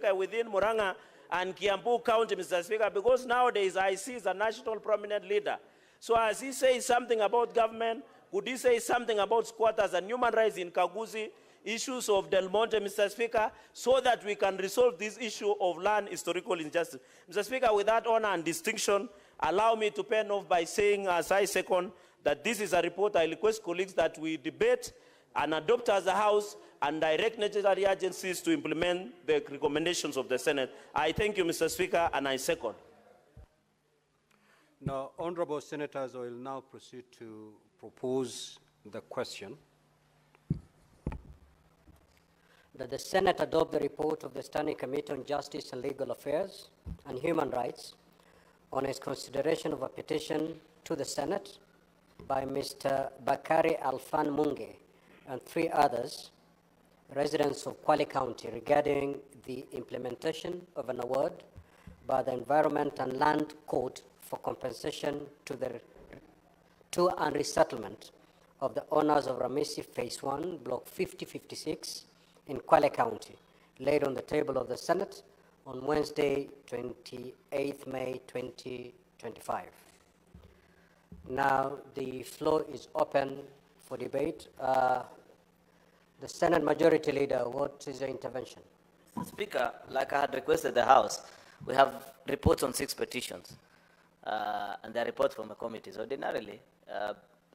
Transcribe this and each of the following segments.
Speaker, within Murang'a and Kiambu County, Mr. Speaker, because nowadays I see is a national prominent leader. So as he says something about government, could he say something about squatters and human rights in Kaguzi, issues of Del Monte, Mr. Speaker, so that we can resolve this issue of land historical injustice. Mr. Speaker, with that honor and distinction, allow me to pen off by saying, as I second, that this is a report. I request colleagues that we debate and adopt as a House and direct necessary agencies to implement the recommendations of the Senate. I thank you, Mr. Speaker, and I second. Now, Honourable Senators, I will now proceed to propose the question. That the Senate adopt the report of the Standing Committee on Justice and Legal Affairs and Human Rights on its consideration of a petition to the Senate by Mr. Bakari Alfan Munge and 3 others, residents of Kwale County, regarding the implementation of an award by the Environment and Land Court for compensation to and resettlement of the owners of Ramisi Phase 1, Block 5056 in Kwale County, laid on the table of the Senate on Wednesday, 28th May 2025. Now the floor is open for debate. The Senate Majority Leader, what is your intervention? Mr. Speaker, like I had requested the House, we have reports on 6 petitions, and they're reports from the committees. Ordinarily,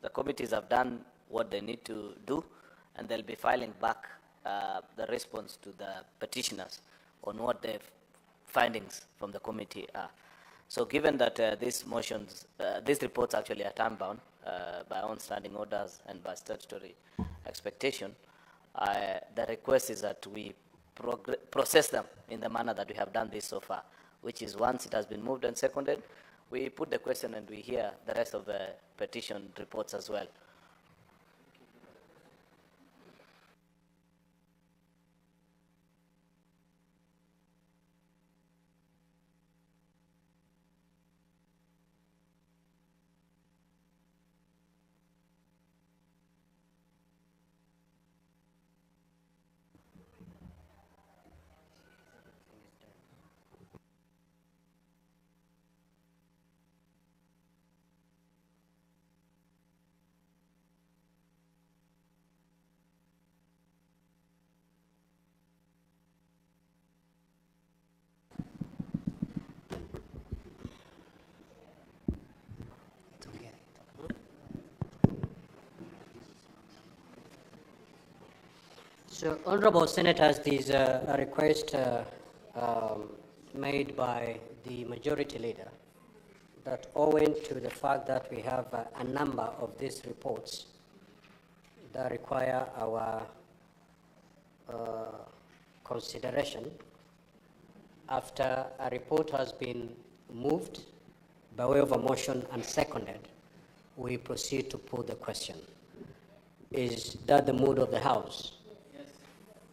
the committees have done what they need to do, and they'll be filing back the response to the petitioners on what their findings from the committee are. So given that these motions, these reports actually are time-bound by own standing orders and by statutory expectation, the request is that we process them in the manner that we have done this so far, which is once it has been moved and seconded, we put the question and we hear the rest of the petition reports as well. So, Honourable Senators, this is a request made by the Majority Leader that owing to the fact that we have a number of these reports that require our consideration, after a report has been moved by way of a motion and seconded, we proceed to put the question. Is that the mood of the House?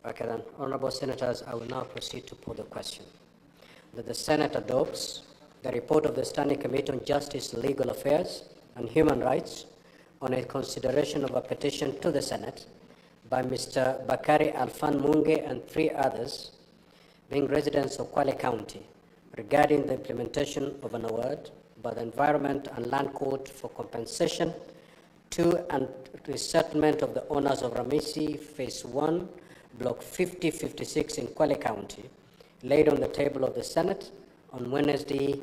Okay then, Honourable Senators, I will now proceed to put the question. That the Senate adopts the report of the Standing Committee on Justice, Legal Affairs and Human Rights on a consideration of a petition to the Senate by Mr. Bakari Alfan Munge and 3 others, being residents of Kwale County, regarding the implementation of an award by the Environment and Land Court for compensation to and resettlement of the owners of Ramisi Phase 1, Block 5056 in Kwale County, laid on the table of the Senate on Wednesday,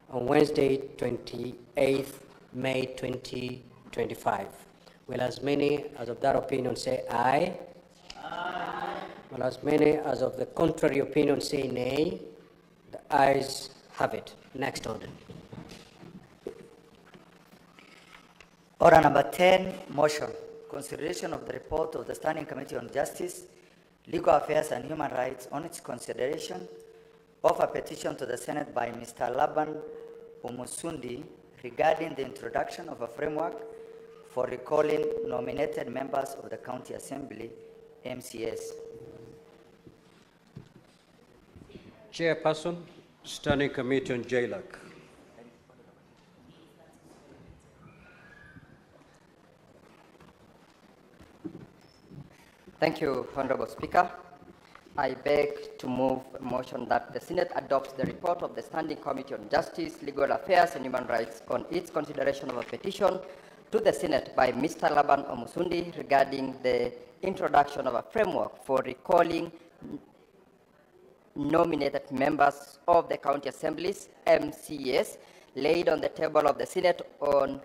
28th May 2025. Will as many as of that opinion say aye? Aye. Will as many as of the contrary opinion say nay? The ayes have it. Next order. Order number 10, motion. Consideration of the report of the Standing Committee on Justice, Legal Affairs and Human Rights on its consideration of a petition to the Senate by Mr. Laban Umusundi regarding the introduction of a framework for recalling nominated members of the County Assembly, MCS. Chairperson, Standing Committee on JLAC. Thank you, Honourable Speaker. I beg to move a motion that the Senate adopts the report of the Standing Committee on Justice, Legal Affairs and Human Rights on its consideration of a petition to the Senate by Mr. Laban Omusundi regarding the introduction of a framework for recalling nominated members of the county assemblies, MCAs, laid on the table of the Senate on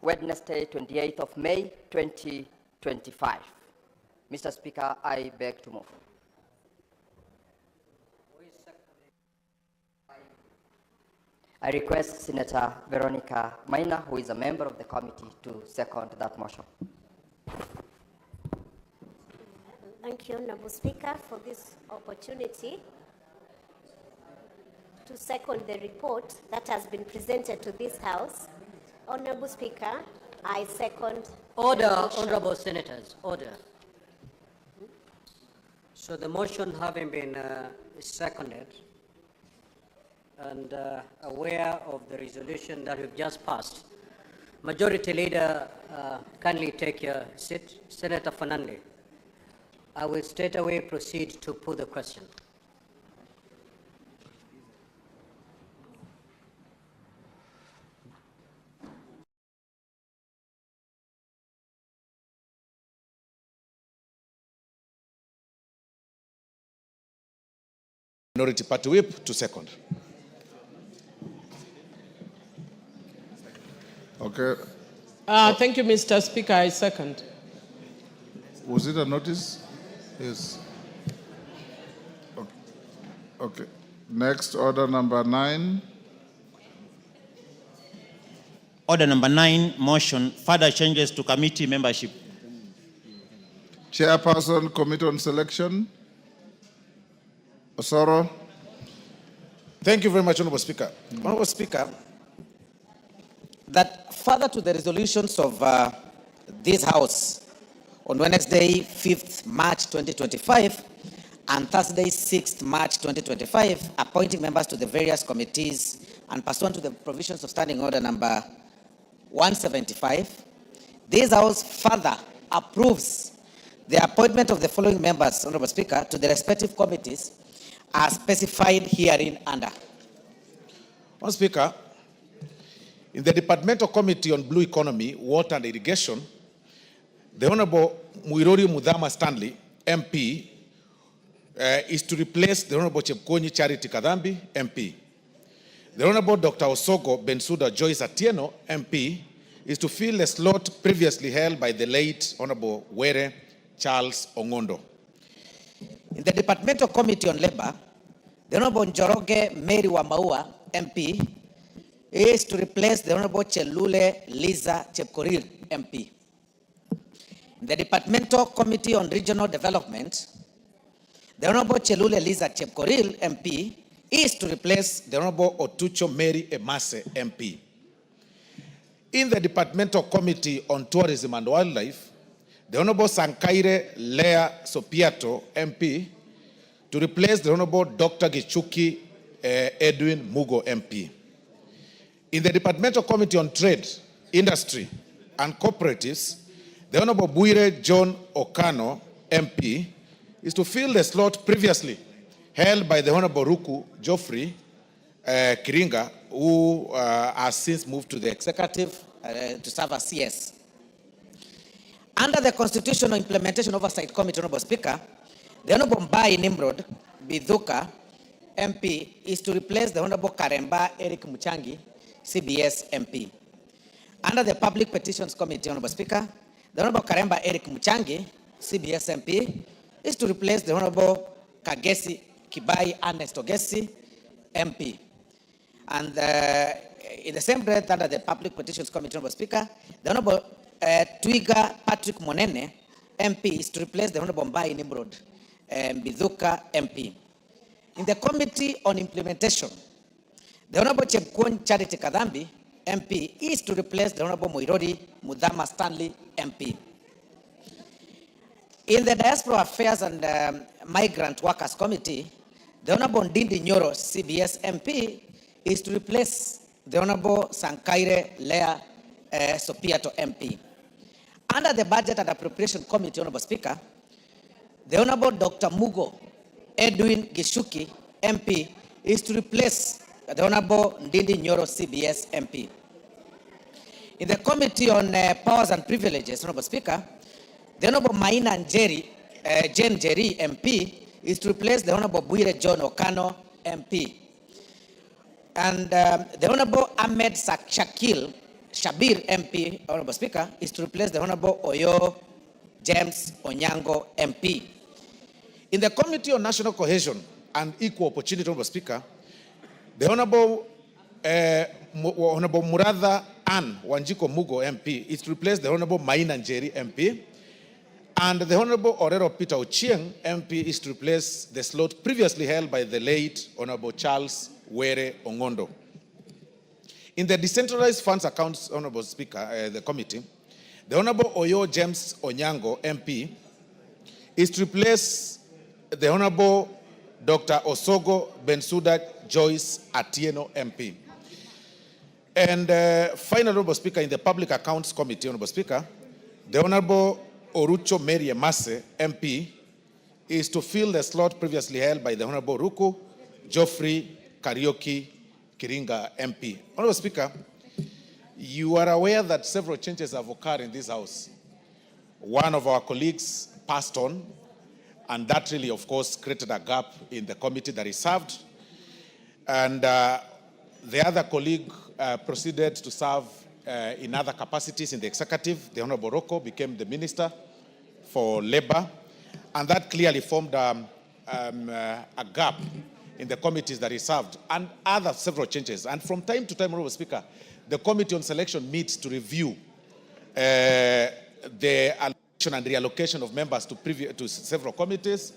Wednesday, 28th of May, 2025. Mr. Speaker, I beg to move. I request Senator Veronica Maina, who is a member of the committee, to second that motion. Thank you, Honourable Speaker, for this opportunity to second the report that has been presented to this House. Honourable Speaker, I second. Order, Honourable Senators, order. So the motion having been seconded and aware of the resolution that we've just passed, Majority Leader, kindly take your seat. Senator Fernandez, I will straight away proceed to put the question. Minority Party Whip to second. Okay. Thank you, Mr. Speaker. I second. Was it a notice? Yes. Okay. Next, order number 9. Order number 9, motion, further changes to committee membership. Chairperson, Committee on Selection. Osoro. Thank you very much, Honourable Speaker. Honourable Speaker, that further to the resolutions of this House on Wednesday, 5th March 2025 and Thursday, 6th March 2025, appointing members to the various committees and pursuant to the provisions of Standing Order number 175, this House further approves the appointment of the following members, Honourable Speaker, to the respective committees as specified herein under. Honourable Speaker, in the Departmental Committee on Blue Economy, Water and Irrigation, the Honourable Muirori Mudhama Stanley, MP, is to replace the Honourable Chepkonyi Charity Kadhambi, MP. The Honourable Dr. Osogo Bensuda Joyce Atieno, MP, is to fill a slot previously held by the late Honourable Were Charles Ongondo. In the Departmental Committee on Labour, the Honourable Njoroge Mary Wamaua, MP, is to replace the Honourable Chelule Liza Chepkorir, MP. In the Departmental Committee on Regional Development, the Honourable Chelule Liza Chepkorir, MP, is to replace the Honourable Otucho Mary Emase, MP. In the Departmental Committee on Tourism and Wildlife, the Honourable Sankaire Lea Sopiato, MP, to replace the Honourable Dr. Gichuki Edwin Mugo, MP. In the Departmental Committee on Trade, Industry and Cooperatives, the Honourable Buire John Okano, MP, is to fill the slot previously held by the Honourable Ruku Geoffrey Kiringa, who has since moved to the executive to serve as CS. Under the Constitutional Implementation Oversight Committee, Honourable Speaker, the Honourable Mbai Nimrod Bidhuka, MP, is to replace the Honourable Karemba Eric Muchangi, CBS MP. Under the Public Petitions Committee, Honourable Speaker, the Honourable Karemba Eric Muchangi, CBS MP, is to replace the Honourable Kagesi Kibai Ernest Ogesi, MP. And in the same breath, under the Public Petitions Committee, Honourable Speaker, the Honourable Twiga Patrick Monene, MP, is to replace the Honourable Mbai Nimrod Bidhuka, MP. In the Committee on Implementation, the Honourable Chepkwony Charity Kadhambi, MP, is to replace the Honourable Muirori Mudhama Stanley, MP. In the Diaspora Affairs and Migrant Workers Committee, the Honourable Ndindi Nyoro, CBS MP, is to replace the Honourable Sankaire Lea Sopiato, MP. Under the Budget and Appropriation Committee, Honourable Speaker, the Honorable Dr. Mugo Edwin Gishuki, MP, is to replace the Honorable Ndindi Nyoro, CBS, MP. In the Committee on Powers and Privileges, Honorable Speaker, the Honorable Maina Jane Jerry, MP, is to replace the Honorable Bwire John Okano, MP. And the Honorable Ahmed Shabir, MP, Honorable Speaker, is to replace the Honorable Oyo James Onyango, MP. In the Committee on National Cohesion and Equal Opportunity, Honorable Speaker, the Honorable Muratha Ann Wanjiko Mugo, MP, is to replace the Honorable Maina Njeri, MP. And the Honorable Orero Peter Ochieng, MP, is to replace the slot previously held by the late Honorable Charles Were Ongondo. In the Decentralized Funds Accounts, Honorable Speaker, the committee, the Honorable Oyo James Onyango, MP, is to replace the Honorable Dr. Osogo Bensouda Joyce Atieno, MP. And finally, Honorable Speaker, in the Public Accounts Committee, Honorable Speaker, the Honorable Orucho Mary Emase, MP, is to fill the slot previously held by the Honorable Ruku Geoffrey Karaoke Kiringa, MP. Honorable Speaker, you are aware that several changes have occurred in this House. One of our colleagues passed on, and that really, of course, created a gap in the committee that he served. And the other colleague proceeded to serve in other capacities in the executive. The Honorable Rocco became the Minister for Labor, and that clearly formed a gap in the committees that he served, and other several changes. And from time to time, Honorable Speaker, the Committee on Selection meets to review the allocation and reallocation of members to several committees,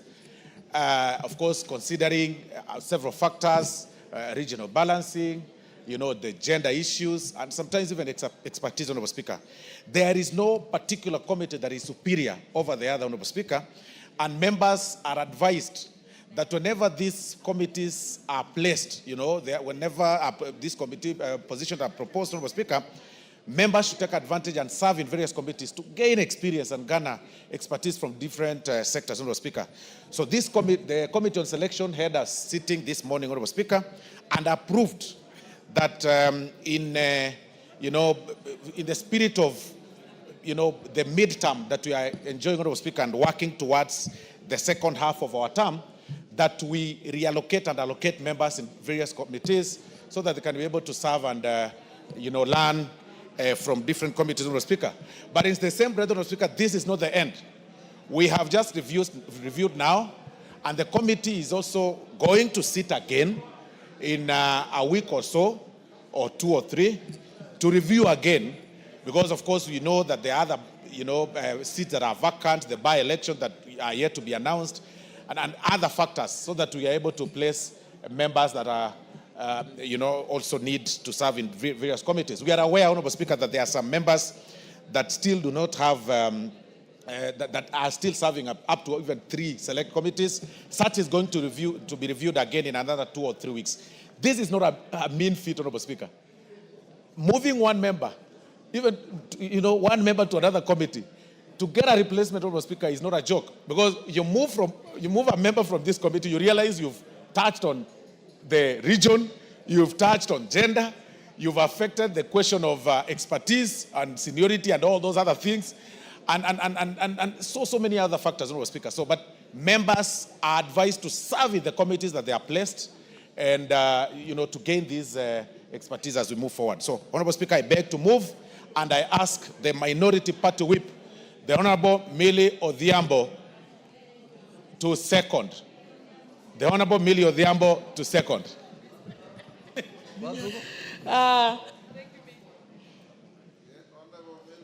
of course, considering several factors, regional balancing, the gender issues, and sometimes even expertise, Honorable Speaker. There is no particular committee that is superior over the other, Honorable Speaker, and members are advised that whenever these committees are placed, whenever these committee positions are proposed, Honorable Speaker, members should take advantage and serve in various committees to gain experience and garner expertise from different sectors, Honorable Speaker. So the Committee on Selection had a sitting this morning, Honorable Speaker, and approved that in the spirit of the midterm that we are enjoying, Honorable Speaker, and working towards the second half of our term, that we reallocate and allocate members in various committees so that they can be able to serve and learn from different committees, Honorable Speaker. But in the same breath, Honorable Speaker, this is not the end. We have just reviewed now, and the committee is also going to sit again in a week or so, or 2 or 3, to review again, because of course we know that there are other seats that are vacant, the by-election that are yet to be announced, and other factors, so that we are able to place members that are also need to serve in various committees. We are aware, Honorable Speaker, that there are some members that still do not have that are still serving up to even 3 select committees. Such is going to be reviewed again in another 2 or 3 weeks. This is not a mean feat, Honorable Speaker. Moving one member, even one member to another committee, to get a replacement, Honorable Speaker, is not a joke. Because you move a member from this committee, you realize you've touched on the region, you've touched on gender, you've affected the question of expertise and seniority and all those other things. And so many other factors, Honorable Speaker. But members are advised to serve in the committees that they are placed, and to gain this expertise as we move forward. So, Honorable Speaker, I beg to move, and I ask the minority party whip, the Honorable Millie Odhiambo, to second. The Honorable Millie Odhiambo to second.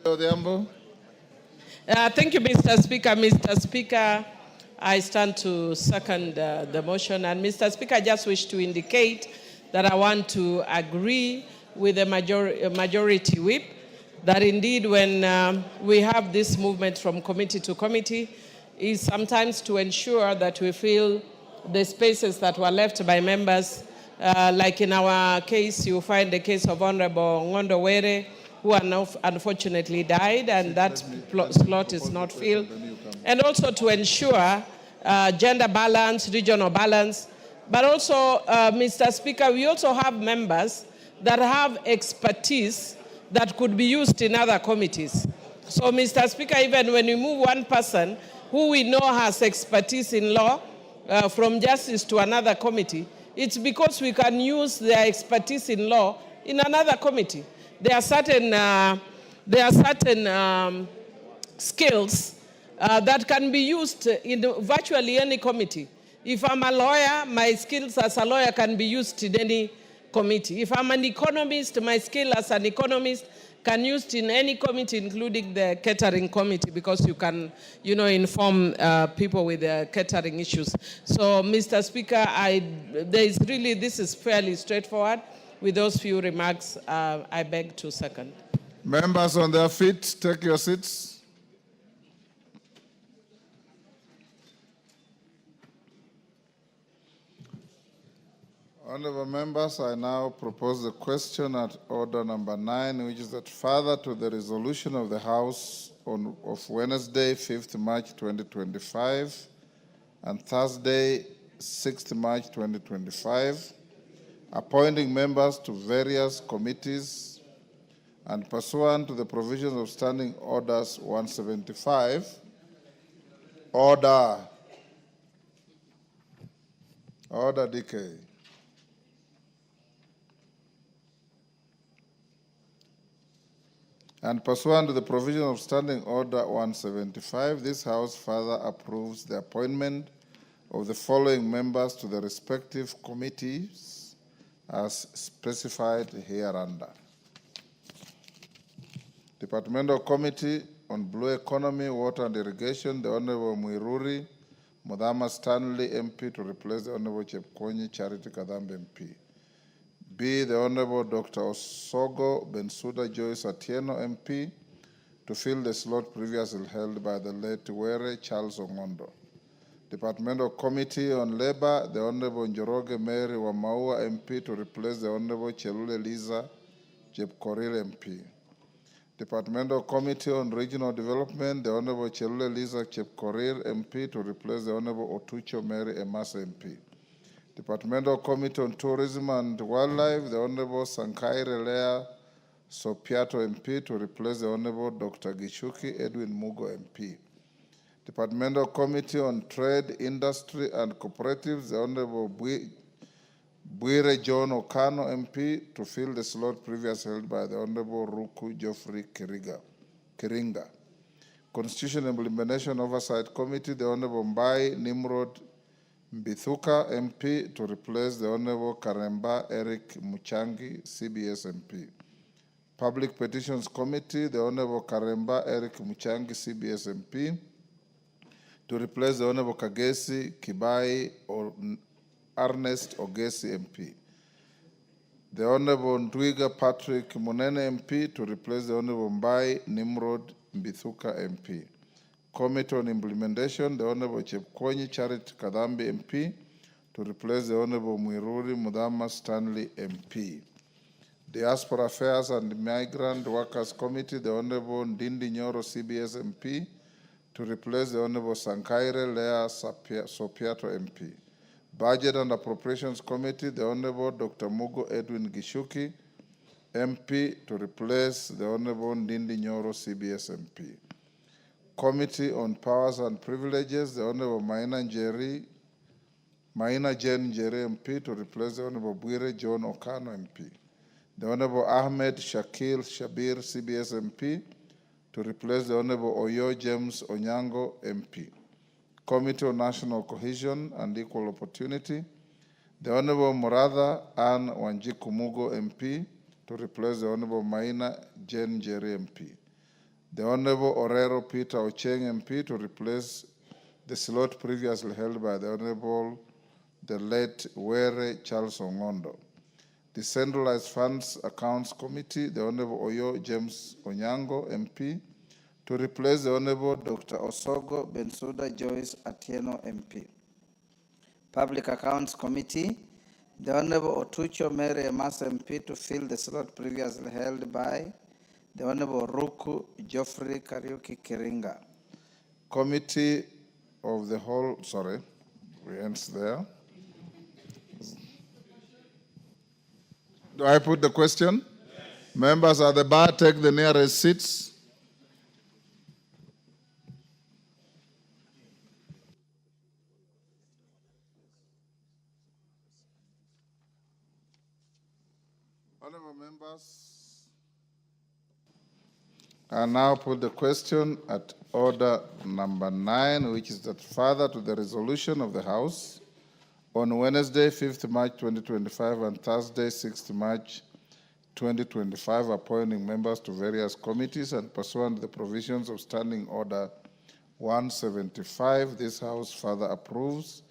Odhiambo. Thank you, Mr. Speaker. Mr. Speaker, I stand to second the motion. And Mr. Speaker, I just wish to indicate that I want to agree with the majority whip that indeed when we have this movement from committee to committee is sometimes to ensure that we fill the spaces that were left by members. Like in our case, you find the case of Honorable Ngondo Were, who unfortunately died, and that slot is not filled. And also to ensure gender balance, regional balance. But also, Mr. Speaker, we also have members that have expertise that could be used in other committees. So, Mr. Speaker, even when we move one person who we know has expertise in law from justice to another committee, it's because we can use their expertise in law in another committee. There are certain skills that can be used in virtually any committee. If I'm a lawyer, my skills as a lawyer can be used in any committee. If I'm an economist, my skill as an economist can be used in any committee, including the catering committee, because you can, inform people with catering issues. So, Mr. Speaker, this is fairly straightforward. With those few remarks, I beg to second. Members on their feet, take your seats. Honourable members, I now propose the question at order number 9, which is that further to the resolution of the House of Wednesday, 5th March 2025, and Thursday, 6th March 2025, appointing members to various committees and pursuant to the provisions of Standing Orders 175, Order DK. And pursuant to the provision of Standing Order 175, this House further approves the appointment of the following members to the respective committees as specified hereunder. Departmental Committee on Blue Economy, Water and Irrigation, the Honourable Muiruri Mudhama Stanley MP to replace the Honourable Chepkonyi Charity Kadhambe MP. B, the Honourable Dr. Osogo Bensuda Joyce Atieno MP to fill the slot previously held by the late Were Charles Ongondo. Departmental Committee on Labour, the Honourable Njoroge Mary Wamaua MP to replace the Honourable Chelule Liza Jepkorir MP. Departmental Committee on Regional Development, the Honourable Chelule Liza Jepkorir MP to replace the Honourable Otucho Mary Emasa MP. Departmental Committee on Tourism and Wildlife, the Honourable Sankaire Lea Sopiato MP to replace the Honourable Dr. Gishuki Edwin Mugo MP. Departmental Committee on Trade, Industry and Cooperatives, the Honourable Bwire John Okano MP to fill the slot previously held by the Honourable Ruku Geoffrey Kiringa. Constitution Implementation Oversight Committee, the Honourable Mbai Nimrod Mbithuka MP to replace the Honourable Karemba Eric Muchangi, CBS MP. Public Petitions Committee, the Honourable Karemba Eric Muchangi, CBS MP, to replace the Honourable Kagesi Kibai or Ernest Ogesi MP. The Honourable Ndwiga Patrick Munene MP to replace the Honourable Mbai Nimrod Mbithuka MP. Committee on Implementation, the Honourable Chepkonyi Charity Kadhambi MP to replace the Honourable Muiruri Mudhama Stanley MP. Diaspora Affairs and Migrant Workers Committee, the Honourable Ndindi Nyoro CBS MP to replace the Honourable Sankaire Lea Sopiato MP. Budget and Appropriations Committee, the Honourable Dr. Mugo Edwin Gishuki MP to replace the Honourable Ndindi Nyoro CBS MP. Committee on Powers and Privileges, the Honourable Maina Jen Njeri MP to replace the Honourable Bwire John Okano MP. The Honourable Ahmed Shakil Shabir CBS MP to replace the Honourable Oyo James Onyango MP. Committee on National Cohesion and Equal Opportunity, the Honourable Muratha Ann Wanjiku Mugo MP to replace the Honourable Maina Jen Njeri MP. The Honourable Orero Peter Ocheng MP to replace the slot previously held by the Honourable the late Were Charles Ongondo. The Centralized Funds Accounts Committee, the Honourable Oyo James Onyango MP to replace the Honourable Dr. Osogo Bensuda Joyce Atieno MP. Public Accounts Committee, the Honourable Otucho Mary Emasa MP to fill the slot previously held by the Honourable Ruku Geoffrey Kariuki Kiringa. Committee of the whole, sorry, we end there. Do I put the question? Yes. Members at the bar, take the nearest seats. Honourable members, I now put the question at order number 9, which is that further to the resolution of the House on Wednesday, 5th March 2025 and Thursday, 6th March 2025, appointing members to various committees and pursuant to the provisions of Standing Order 175, this House further approves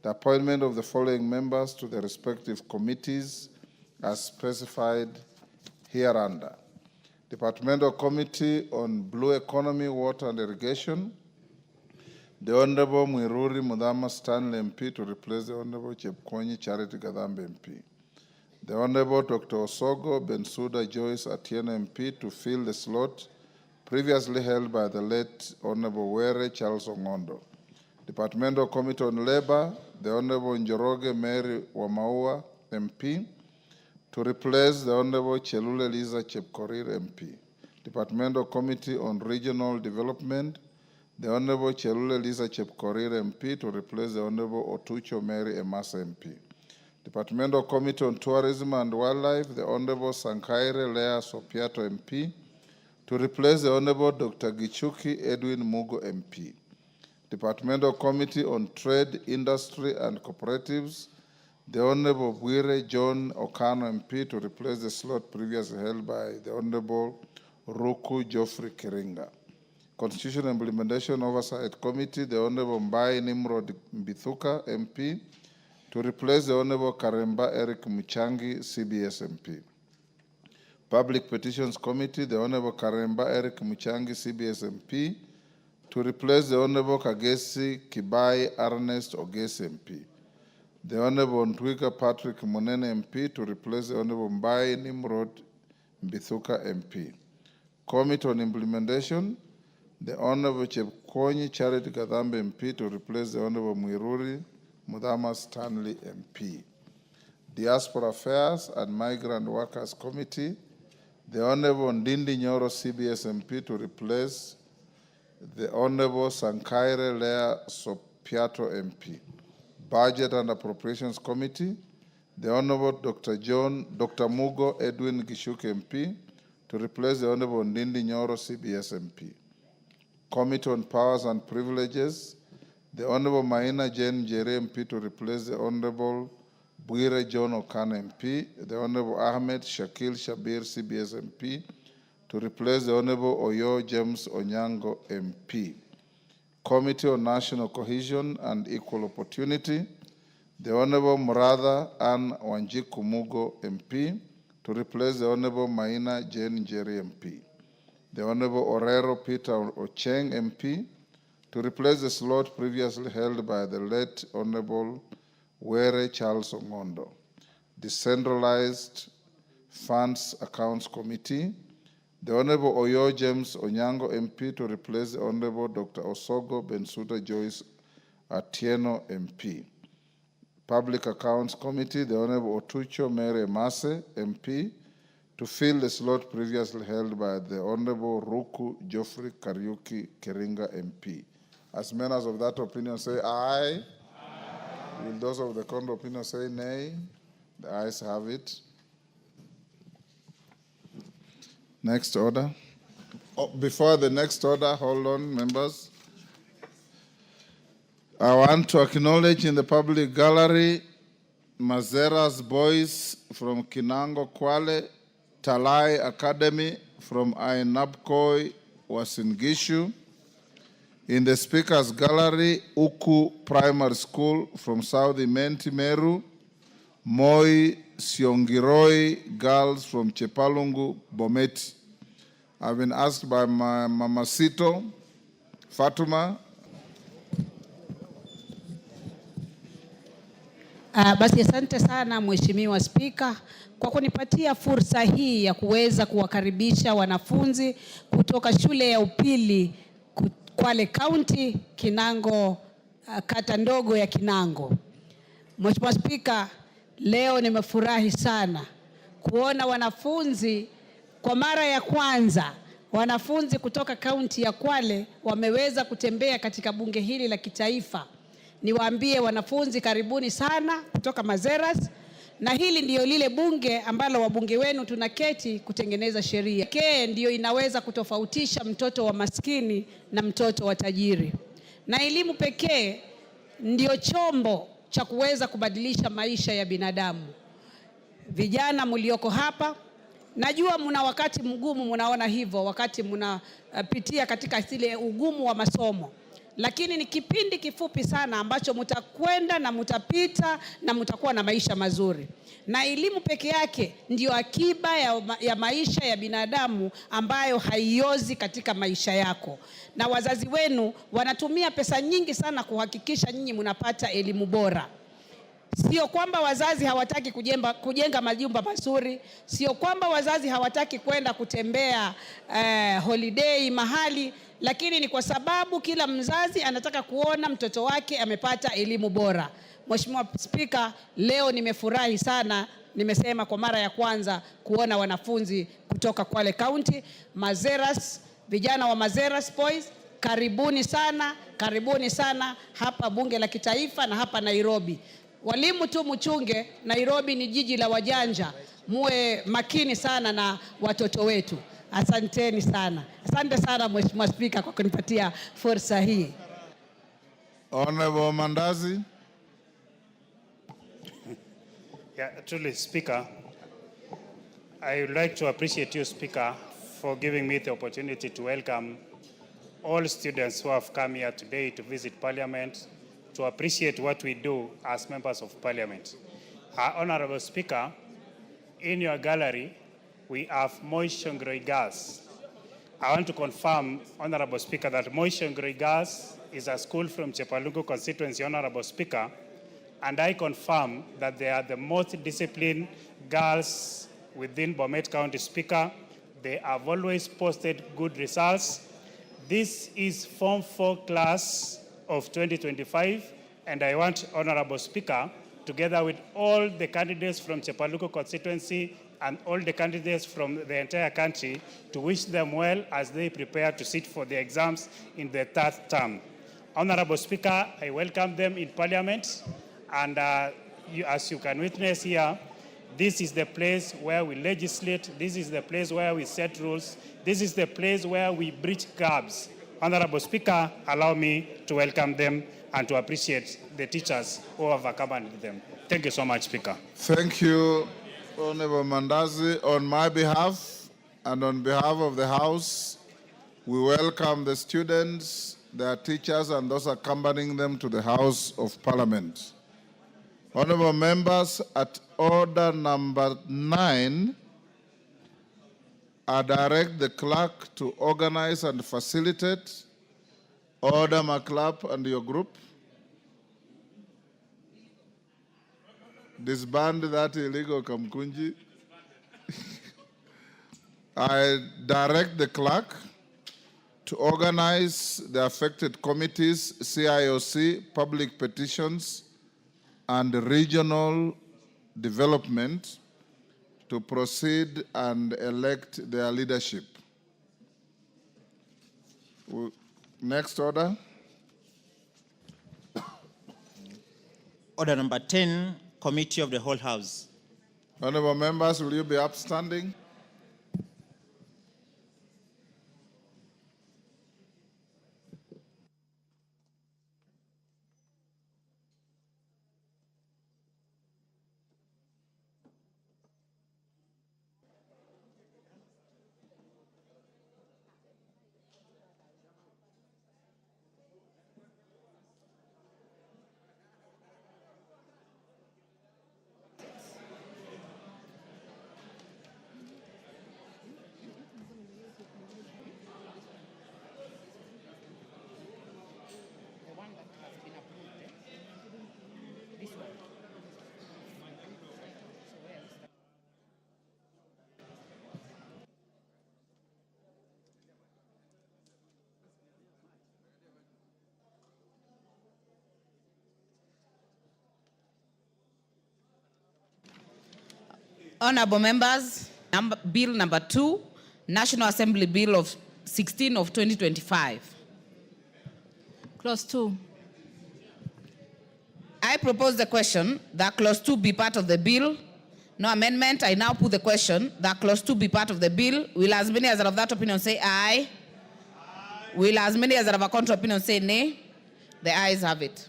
the appointment of the following members to the respective committees as specified hereunder. Departmental Committee on Blue Economy, Water and Irrigation, the Honourable Mwiruri Mudhama Stanley MP to replace the Honourable Chepkonyi Charity Gadhambe MP. The Honourable Dr. Osogo Bensuda Joyce Atieno MP to fill the slot previously held by the late Honourable Were Charles Ongondo. Departmental Committee on Labour, the Honourable Njoroge Mary Wamaua MP to replace the Honourable Chelule Liza Chepkorir MP. Departmental Committee on Regional Development, the Honourable Chelule Liza Chepkorir MP to replace the Honourable Otucho Mary Emasa MP. Departmental Committee on Tourism and Wildlife, the Honourable Sankaire Lea Sopiato MP to replace the Honourable Dr. Gichuki Edwin Mugo MP. Departmental Committee on Trade, Industry and Cooperatives, the Honourable Bwire John Okano MP to replace the slot previously held by the Honourable Ruku Geoffrey Kiringa. Constitution Implementation Oversight Committee, the Honourable Mbai Nimrod Mbithuka MP to replace the Honourable Karemba Eric Muchangi CBS MP. Public Petitions Committee, the Honourable Karemba Eric Muchangi CBS MP to replace the Honourable Kagesi Kibai Ernest Ogesi MP. The Honourable Ntwika Patrick Munene MP to replace the Honourable Mbai Nimrod Mbithuka MP. Committee on Implementation, the Honourable Chepkonyi Charity Gadhambe MP to replace the Honourable Mwiruri Mudhama Stanley MP. Diaspora Affairs and Migrant Workers Committee, the Honourable Ndindi Nyoro CBS MP to replace the Honourable Sankaire Lea Sopiato MP. Budget and Appropriations Committee, the Honourable Dr. Mugo Edwin Gishuke MP to replace the Honourable Ndindi Nyoro CBS MP. Committee on Powers and Privileges, the Honourable Maina Jane Jere MP to replace the Honourable Bwire John Okana MP, the Honourable Ahmed Shakil Shabir CBS MP to replace the Honourable Oyo James Onyango MP. Committee on National Cohesion and Equal Opportunity, the Honourable Murada Ann Wanjiku Mugo MP to replace the Honourable Maina Jane Njeri MP. The Honourable Orero Peter Ocheng MP to replace the slot previously held by the late Honourable Were Charles Ongondo. Decentralized Funds Accounts Committee, the Honourable Oyo James Onyango MP to replace the Honourable Dr. Osogo Bensuda Joyce Atieno MP. Public Accounts Committee, the Honourable Otucho Mere Mase MP to fill the slot previously held by the Honourable Ruku Geoffrey Kariuki Kiringa MP. As members of that opinion say aye. Aye. Will those of the contrary opinion say nay? The ayes have it. Next order. Oh, before the next order, hold on, members. I want to acknowledge in the public gallery Mazera's boys from Kinango Kwale, Talai Academy from Ainabkoi Wasingishu. In the speakers gallery, Uku Primary School from South Imenti Meru, Moi Siongiroi girls from Chepalungu, Bometi. I've been asked by my Mama Sito, Fatuma. Basi asante sana Mheshimiwa Spika kwa kunipatia fursa hii ya kuweza kuwakaribisha wanafunzi kutoka shule ya upili Kwale County, Kinango kata ndogo ya Kinango. Mheshimiwa Spika, leo nimefurahi sana kuona wanafunzi kwa mara ya kwanza, wanafunzi kutoka kaunti ya Kwale wameweza kutembea katika bunge hili la kitaifa. Niwaambie wanafunzi karibuni sana kutoka Mazeras, na hili ndio lile bunge ambalo wabunge wenu tunaketi kutengeneza sheria. Pekee ndio inaweza kutofautisha mtoto wa maskini na mtoto wa tajiri. Na elimu pekee ndio chombo cha kuweza kubadilisha maisha ya binadamu. Vijana mlioko hapa, najua mna wakati mgumu, mnaona hivyo wakati mnapitia katika zile ugumu wa masomo. Lakini ni kipindi kifupi sana ambacho mtakwenda na mtapita na mtakuwa na maisha mazuri. Na elimu peke yake ndio akiba ya maisha ya binadamu ambayo haiozi katika maisha yako. Na wazazi wenu wanatumia pesa nyingi sana kuhakikisha nyinyi mnapata elimu bora. Sio kwamba wazazi hawataki kujenga majumba mazuri, sio kwamba wazazi hawataki kwenda kutembea holiday mahali, lakini ni kwa sababu kila mzazi anataka kuona mtoto wake amepata elimu bora. Mheshimiwa Spika, leo nimefurahi sana, nimesema kwa mara ya kwanza kuona wanafunzi kutoka Kwale County, Mazeras, vijana wa Mazeras Boys, karibuni sana hapa bunge la kitaifa na hapa Nairobi. Walimu tu mchunge, Nairobi ni jiji la wajanja, muwe makini sana na watoto wetu. Asanteni sana. Asante sana Mheshimiwa Spika kwa kunipatia fursa hii. Honourable Mandazi. Yeah, truly, Speaker, I would like to appreciate you, Speaker, for giving me the opportunity to welcome all students who have come here today to visit Parliament, to appreciate what we do as members of Parliament. Honourable Speaker, in your gallery, we have Moishongre Girls. I want to confirm, Honourable Speaker, that Moishongre Girls is a school from Chepalungu constituency, Honourable Speaker, and I confirm that they are the most disciplined girls within Bomet County, Speaker. They have always posted good results. This is Form 4 class of 2025, and I want, Honourable Speaker, together with all the candidates from Chepalungu constituency and all the candidates from the entire country, to wish them well as they prepare to sit for the exams in the third term. Honourable Speaker, I welcome them in Parliament, and as you can witness here, this is the place where we legislate, this is the place where we set rules, this is the place where we bridge gaps. Honourable Speaker, allow me to welcome them and to appreciate the teachers who have accompanied them. Thank you so much, Speaker. Thank you, Honourable Mandazi. On my behalf and on behalf of the House, we welcome the students, their teachers, and those accompanying them to the House of Parliament. Honourable members, at order number 9, I direct the clerk to organize and facilitate. Order McClap and your group. Disband that illegal Kamkunji. I direct the clerk to organize the affected committees, CIOC, public petitions, and regional development to proceed and elect their leadership. Next order. Order number 10, Committee of the Whole House. Honourable members, will you be upstanding? Honorable members, Bill number 2, National Assembly Bill of 16 of 2025. Clause 2. I propose the question that clause 2 be part of the bill. No amendment. I now put the question that clause 2 be part of the bill. Will as many as are of that opinion say aye? Will as many as are of a contrary opinion say nay? The ayes have it.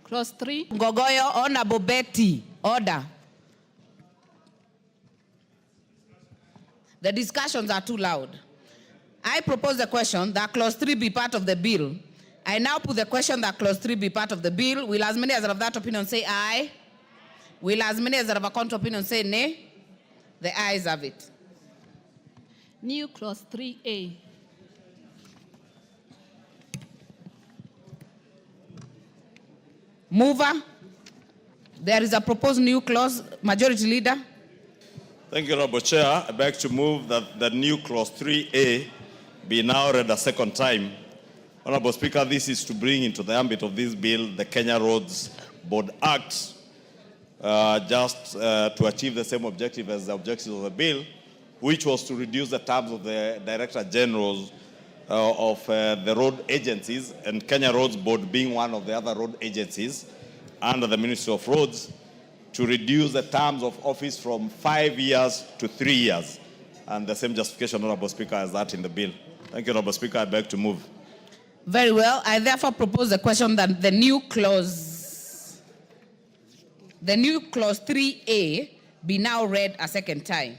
Clause 3. Ngogoyo, Honorable Betty, order. The discussions are too loud. I propose the question that clause 3 be part of the bill. I now put the question that clause 3 be part of the bill. Will as many as are of that opinion say aye? Will as many as are of a contrary opinion say nay? The ayes have it. New clause 3A. Mover. There is a proposed new clause. Majority Leader. Thank you, Honorable Chair. I beg to move that the new clause 3A be now read a second time. Honorable Speaker, this is to bring into the ambit of this bill the Kenya Roads Board Act, to achieve the same objective as the objectives of the bill, which was to reduce the terms of the Director Generals of the road agencies, and Kenya Roads Board being one of the other road agencies under the Ministry of Roads, to reduce the terms of office from 5 years to 3 years. And the same justification, Honorable Speaker, as that in the bill. Thank you, Honorable Speaker. I beg to move. Very well. I therefore propose the question that the new clause 3A be now read a second time.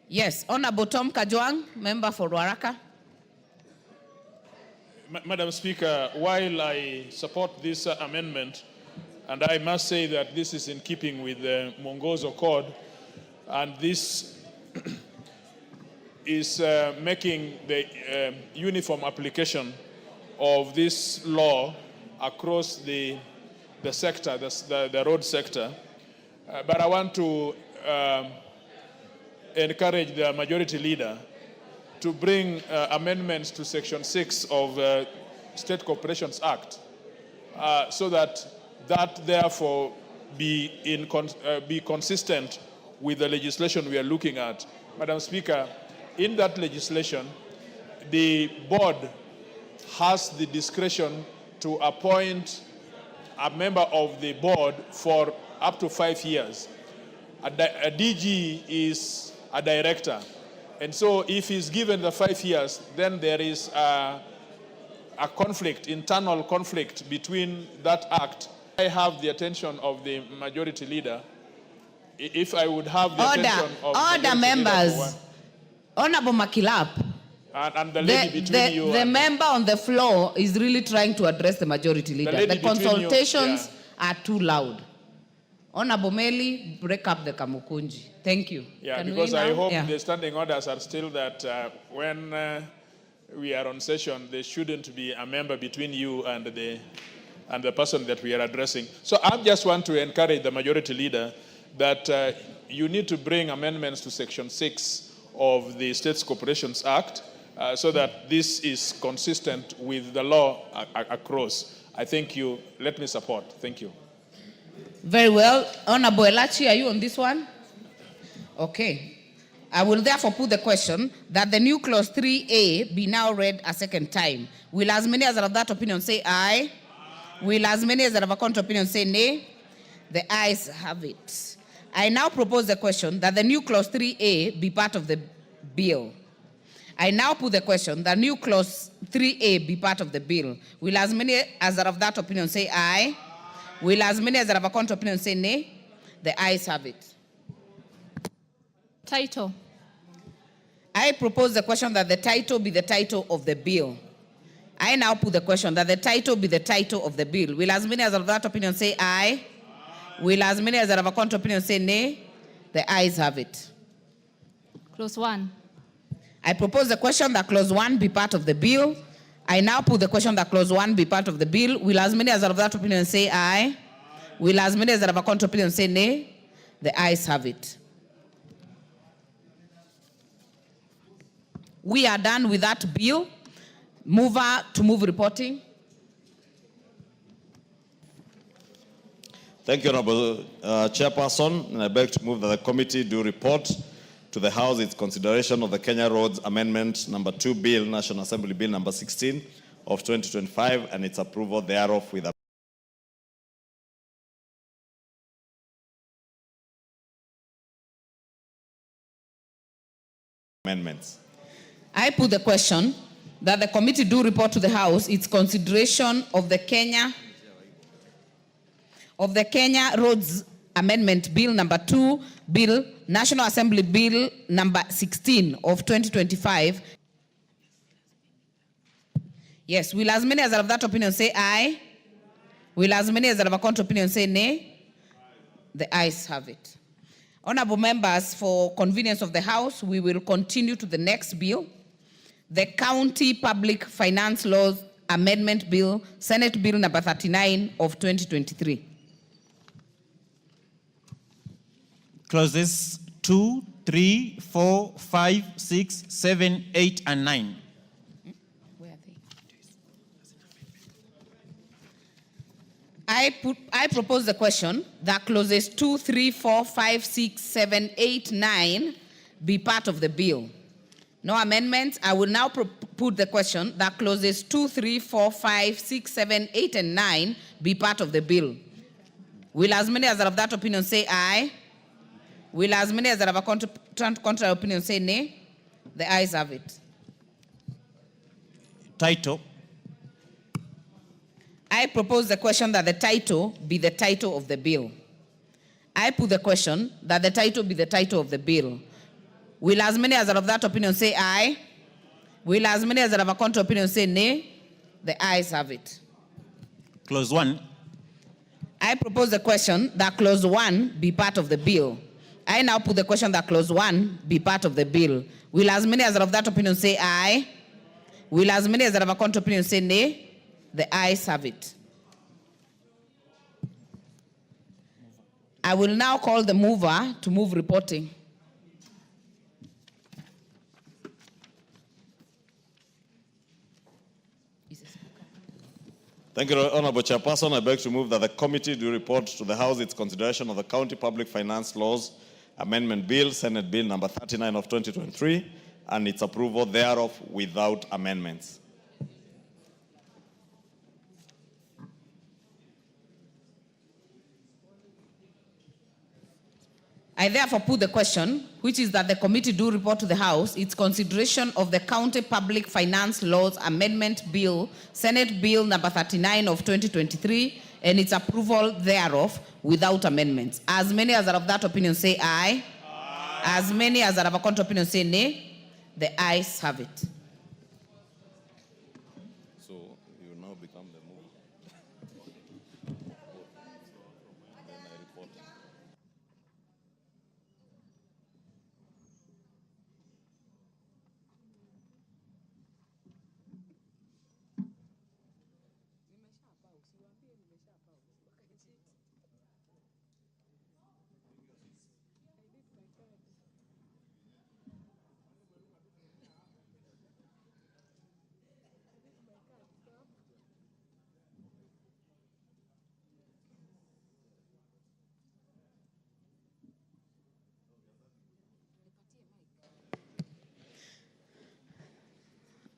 Yes, Honorable Tom Kajwang, member for Ruaraka. Madam Speaker, while I support this amendment, and I must say that this is in keeping with the Mwongozo Code, and this is making the uniform application of this law across the sector, the road sector. But I want to encourage the Majority Leader to bring amendments to Section 6 of State Corporations Act, so that therefore be consistent with the legislation we are looking at. Madam Speaker, in that legislation, the board has the discretion to appoint a member of the board for up to 5 years. A DG is a director. And so if he's given the 5 years, then there is a conflict, internal conflict between that act. I have the attention of the Majority Leader. If I would have the attention of Order, members. Honorable Makilap. And the lady between you. The member on the floor is really trying to address the Majority Leader. The consultations are too loud. Honorable Meli, break up the Kamukunji. Thank you. Yeah, because I hope the standing orders are still that when we are on session, there shouldn't be a member between you and the person that we are addressing. So I just want to encourage the Majority Leader that you need to bring amendments to Section 6 of the States Corporations Act so that this is consistent with the law across. I thank you. Let me support. Thank you. Very well. Honorable Elachi, are you on this one? Okay. I will therefore put the question that the new clause 3A be now read a second time. Will as many as are of that opinion say aye? Will as many as are of a contrary opinion say nay? The ayes have it. I now propose the question that the new clause 3A be part of the bill. I now put the question that new clause 3A be part of the bill. Will as many as are of that opinion say aye? Will as many as are of a contrary opinion say nay? The ayes have it. Title. I propose the question that the title be the title of the bill. I now put the question that the title be the title of the bill. Will as many as are of that opinion say aye? Will as many as are of a contrary opinion say nay? The ayes have it. Clause 1. I propose the question that clause 1 be part of the bill. I now put the question that clause 1 be part of the bill. Will as many as are of that opinion say aye? Will as many as are of a contrary opinion say nay? The ayes have it. We are done with that bill. Mover to move reporting. Thank you, Honourable Chairperson. And I beg to move that the committee do report to the House its consideration of the Kenya Roads Amendment Number 2 Bill, National Assembly Bill Number 16 of 2025, and its approval thereof with amendments. I put the question that the committee do report to the House its consideration of the Kenya Roads Amendment Bill Number 2, Bill, National Assembly Bill Number 16 of 2025. Yes, will as many as are of that opinion say aye? Will as many as are of a contrary opinion say nay? The ayes have it. Honorable members, for convenience of the House, we will continue to the next bill, the County Public Finance Laws Amendment Bill, Senate Bill Number 39 of 2023. Clauses 2, 3, 4, 5, 6, 7, 8, and 9. Where are they? I propose the question that clauses 2, 3, 4, 5, 6, 7, 8, 9 be part of the bill. No amendments. I will now put the question that clauses 2, 3, 4, 5, 6, 7, 8, and 9 be part of the bill. Will as many as are of that opinion say aye? Will as many as are of a contrary opinion say nay? The ayes have it. Title. I propose the question that the title be the title of the bill. I put the question that the title be the title of the bill. Will as many as are of that opinion say aye? Will as many as are of a contrary opinion say nay? The ayes have it. Clause 1. I propose the question that clause 1 be part of the bill. I now put the question that clause 1 be part of the bill. Will as many as are of that opinion say aye? Will as many as are of a contrary opinion say nay? The ayes have it. I will now call the mover to move reporting. Thank you, Honourable Chairperson. I beg to move that the committee do report to the House its consideration of the County Public Finance Laws Amendment Bill, Senate Bill Number 39 of 2023, and its approval thereof without amendments. I therefore put the question, which is that the committee do report to the House its consideration of the County Public Finance Laws Amendment Bill, Senate Bill Number 39 of 2023, and its approval thereof without amendments. As many as are of that opinion say aye. Aye. As many as are of a contrary opinion say nay. The ayes have it. So you now become the mover.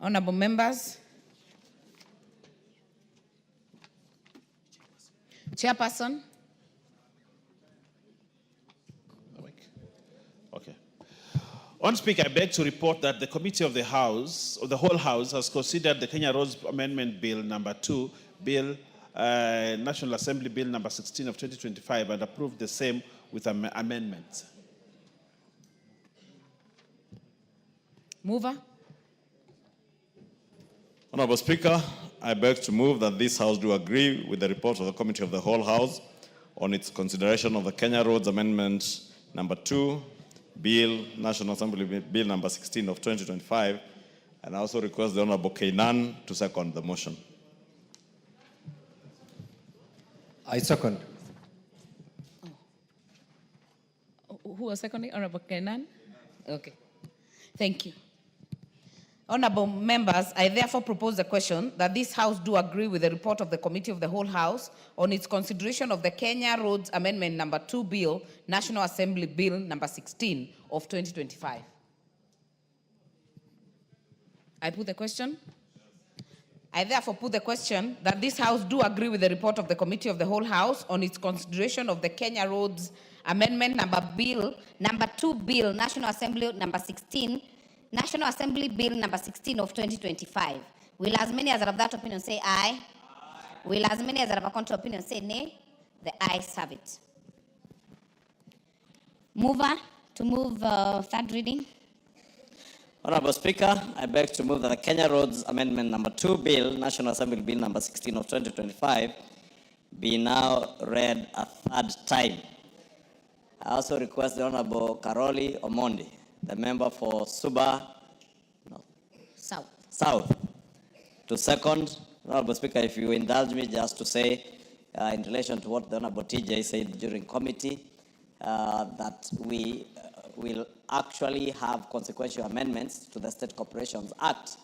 Honorable members, Chairperson. Okay. On Speaker, I beg to report that the committee of the House, or the whole House, has considered the Kenya Roads Amendment Bill Number 2, Bill, National Assembly Bill Number 16 of 2025, and approved the same with amendments. Mover. Honourable Speaker, I beg to move that this House do agree with the report of the Committee of the Whole House on its consideration of the Kenya Roads Amendment Number 2, Bill, National Assembly Bill Number 16 of 2025, and I also request the Honourable Kainan to second the motion. I second. Who was seconding? Honorable Kenan? Okay. Thank you. Honourable members, I therefore propose the question that this House do agree with the report of the Committee of the Whole House on its consideration of the Kenya Roads Amendment Number 2 Bill, National Assembly Bill Number 16 of 2025. I put the question. I therefore put the question that this House do agree with the report of the Committee of the Whole House on its consideration of the Kenya Roads Amendment Number 2 Bill, National Assembly Number 16, National Assembly Bill Number 16 of 2025. Will as many as are of that opinion say aye? Will as many as are of a contrary opinion say nay? The ayes have it. Mover to move third reading. Honourable Speaker, I beg to move that the Kenya Roads Amendment Number 2 Bill, National Assembly Bill Number 16 of 2025, be now read a third time. I also request the Honourable Karoli Omondi, the member for Suba South, to second. Honourable Speaker, if you indulge me just to say, in relation to what the Honourable TJ said during committee, that we will actually have consequential amendments to the State Corporations Act,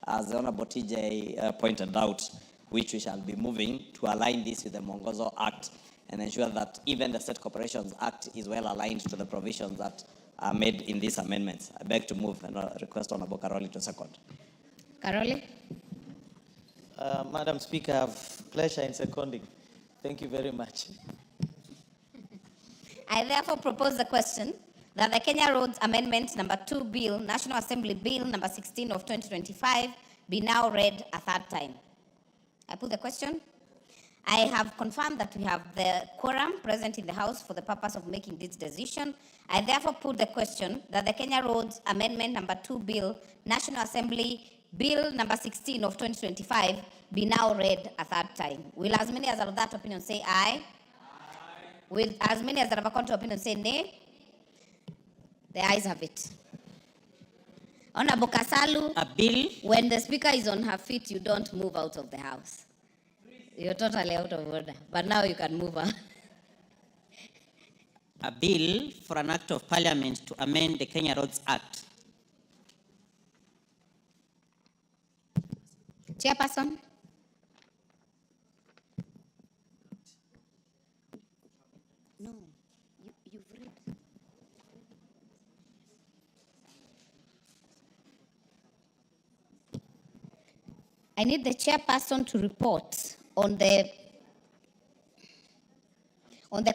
as the Honourable TJ pointed out, which we shall be moving to align this with the Mongozo Act and ensure that even the State Corporations Act is well aligned to the provisions that are made in these amendments. I beg to move and request Honourable Karoli to second. Karoli? Madam Speaker, I have pleasure in seconding. Thank you very much. I therefore propose the question that the Kenya Roads Amendment Number 2 Bill, National Assembly Bill Number 16 of 2025, be now read a third time. I put the question. I have confirmed that we have the quorum present in the House for the purpose of making this decision. I therefore put the question that the Kenya Roads Amendment Number 2 Bill, National Assembly Bill Number 16 of 2025, be now read a third time. Will as many as are of that opinion say aye? Will as many as are of a contrary opinion say nay? The ayes have it. Honourable Kasalu, A bill when the Speaker is on her feet, you don't move out of the House. You're totally out of order, but now you can move on. a bill for an act of parliament to amend the Kenya Roads Act. Chairperson. No, you've read. I need the chairperson to report on the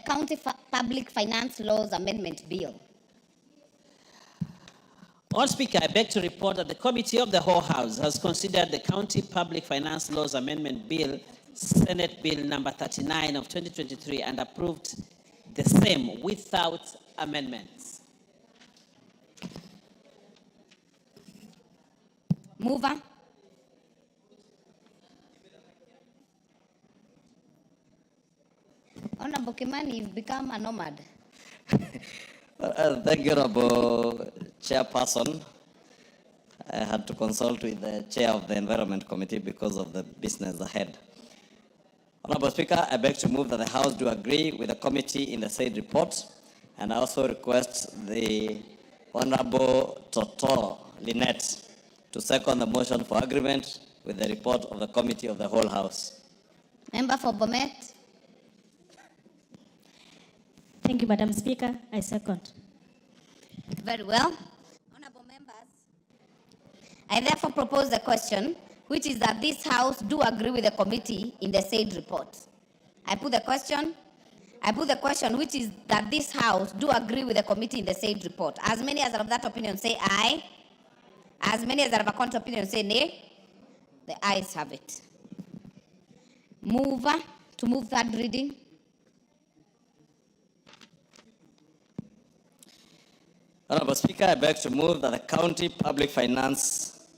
County Public Finance Laws Amendment Bill. Honourable Speaker, I beg to report that the Committee of the Whole House has considered the County Public Finance Laws Amendment Bill, Senate Bill Number 39 of 2023, and approved the same without amendments. Mover. Honourable Kimani, you've become a nomad. Thank you, Honourable Chairperson. I had to consult with the Chair of the Environment Committee because of the business ahead. Honourable Speaker, I beg to move that the House do agree with the committee in the said report, and I also request the Honourable Toto Lynette to second the motion for agreement with the report of the Committee of the Whole House. Member for Bomet. Thank you, Madam Speaker. I second. Very well. Honourable members, I therefore propose the question, which is that this House do agree with the committee in the said report. I put the question, which is that this House do agree with the committee in the said report. As many as are of that opinion say aye. As many as are of a contrary opinion say nay. The ayes have it. Mover to move third reading. Honourable Speaker, I beg to move that the County Public Finance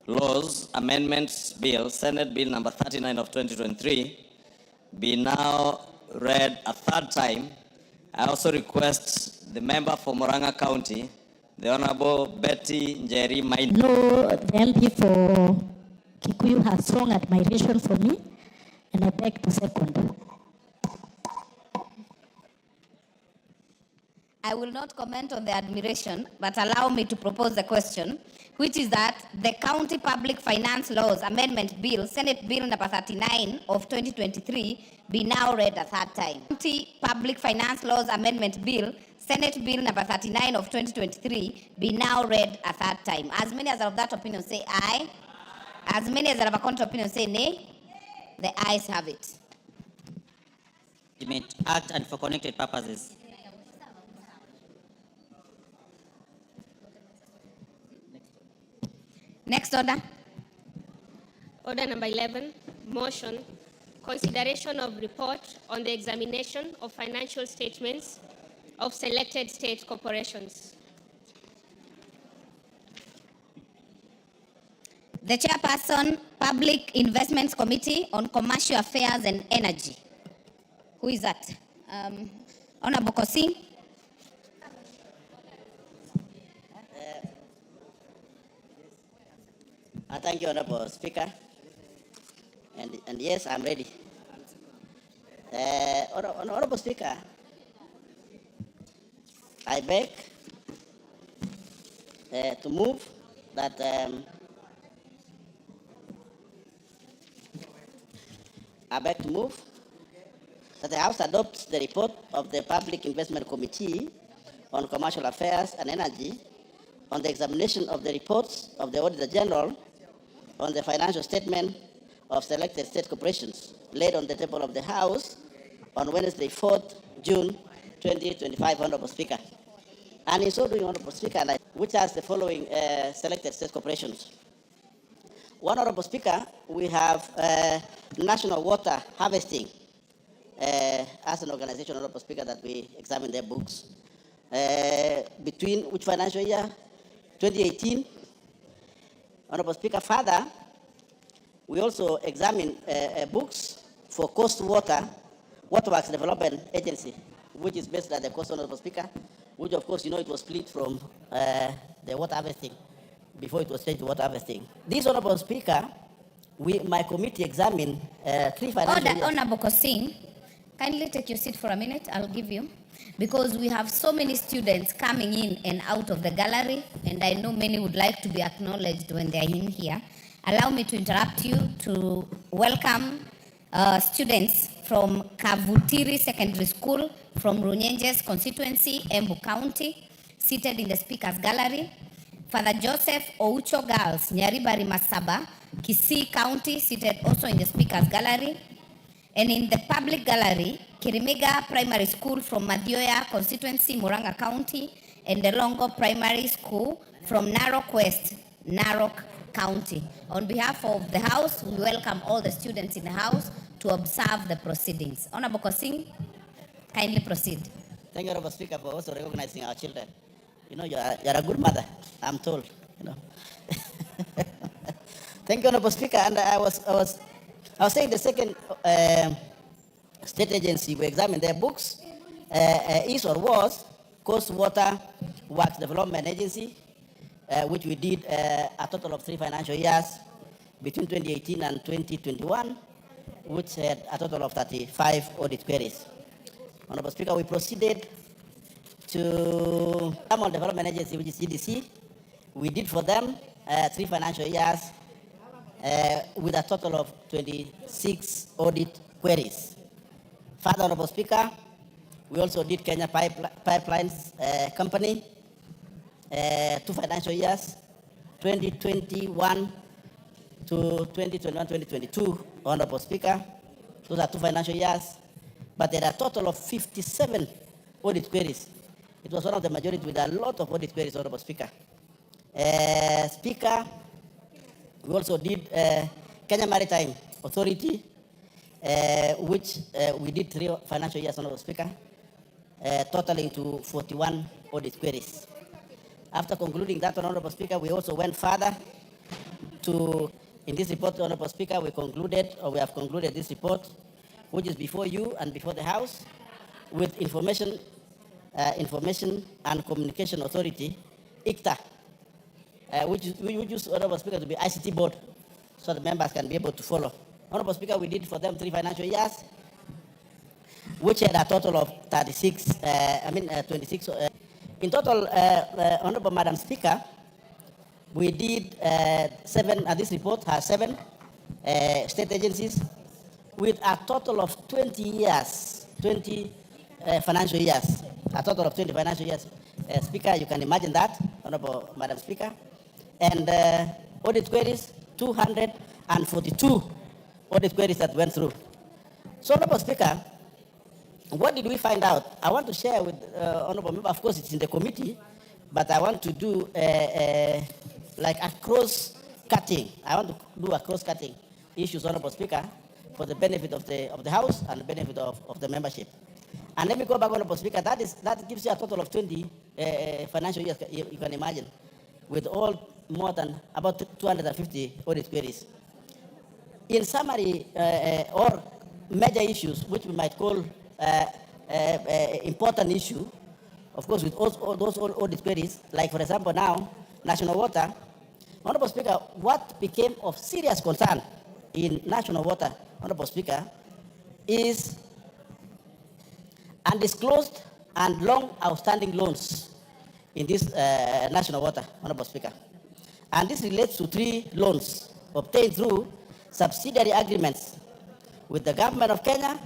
Laws Amendments Bill, Senate Bill Number 39 of 2023, be now read a third time. I also request the member for Murang'a County, the Honourable Betty Njeri Maina. No, the MP for Kikuyu has strong admiration for me, and I beg to second. I will not comment on the admiration, but allow me to propose the question, which is that the County Public Finance Laws Amendment Bill, Senate Bill number 39 of 2023, be now read a third time. County Public Finance Laws Amendment Bill, Senate Bill number 39 of 2023, be now read a third time. As many as are of that opinion say aye. As many as are of a contrary opinion say nay. The ayes have it. Act and for connected purposes. Next order. Order number 11, motion, consideration of report on the examination of financial statements of selected state corporations. The chairperson, Public Investments Committee on Commercial Affairs and Energy. Who is that? Honourable Kosi. Thank you, Honourable Speaker. And yes, I'm ready. Honourable Speaker, I beg to move that the House adopts the report of the Public Investment Committee on Commercial Affairs and Energy on the examination of the reports of the Auditor General on the financial statement of selected state corporations laid on the table of the House on Wednesday, 4th June 2025, Honourable Speaker. And in so doing, Honourable Speaker, which has the following selected state corporations. One, Honourable Speaker, we have National Water Harvesting as an organization, Honourable Speaker, that we examine their books. Between which financial year? 2018. Honourable Speaker, further, we also examine books for Coast Waterworks Development Agency, which is based at the coast, Honourable Speaker, which of course, you know, it was split from the water harvesting before it was changed to water harvesting. This, Honourable Speaker, my committee examined 3 financial years. Honourable Kosing, kindly take your seat for a minute. I'll give you. Because we have so many students coming in and out of the gallery, and I know many would like to be acknowledged when they're in here. Allow me to interrupt you to welcome students from Kavutiri Secondary School from Runyenjes constituency, Embu County, seated in the Speaker's Gallery. Father Joseph Oucho Girls, Nyaribari Masaba, Kisii County, seated also in the Speaker's Gallery. And in the public gallery, Kirimiga Primary School from Madioya constituency, Muranga County, and the Longo Primary School from Narok West, Narok County. On behalf of the House, we welcome all the students in the House to observe the proceedings. Honourable Kosing, kindly proceed. Thank you, Honourable Speaker, for also recognizing our children. You know, you're a good mother, I'm told. You know. Thank you, Honourable Speaker. And I was saying the second state agency we examined their books is or was Coast Water Works Development Agency, which we did a total of 3 financial years between 2018 and 2021, which had a total of 35 audit queries. Honourable Speaker, we proceeded to Thermal Development Agency, which is CDC. We did for them 3 financial years with a total of 26 audit queries. Further, Honourable Speaker, we also did Kenya Pipelines Company, 2 financial years, 2021 to 2021-2022, Honourable Speaker. Those are 2 financial years, but there are a total of 57 audit queries. It was one of the majority with a lot of audit queries, Honourable Speaker. Speaker, we also did Kenya Maritime Authority, which we did 3 financial years, Honourable Speaker, totaling to 41 audit queries. After concluding that, Honourable Speaker, we also went further to, in this report, Honourable Speaker, we have concluded this report, which is before you and before the House, with Information and Communication Authority, ICTA, which we use, Honourable Speaker, to be ICT board, so the members can be able to follow. Honourable Speaker, we did for them 3 financial years, which had a total of 26. In total, Honourable Madam Speaker, We did 7, and this report has 7 state agencies with a total of 20 years, 20 financial years, a total of 20 financial years. Speaker, you can imagine that, Honorable Madam Speaker. And audit queries, 242 audit queries that went through. So, Honorable Speaker, what did we find out? I want to share with Honorable Member, of course it's in the committee, but I want to do like a cross-cutting. I want to do a cross-cutting issues, Honorable Speaker, for the benefit of the House and the benefit of the membership. And let me go back, Honorable Speaker, that gives you a total of 20 financial years, you can imagine, with all more than about 250 audit queries. In summary, or major issues, which we might call important issue, of course, with all those audit queries, like for example now, national water. Honorable Speaker, what became of serious concern in national water, Honorable Speaker, is undisclosed and long outstanding loans in this national water, Honorable Speaker. And this relates to 3 loans obtained through subsidiary agreements with the government of Kenya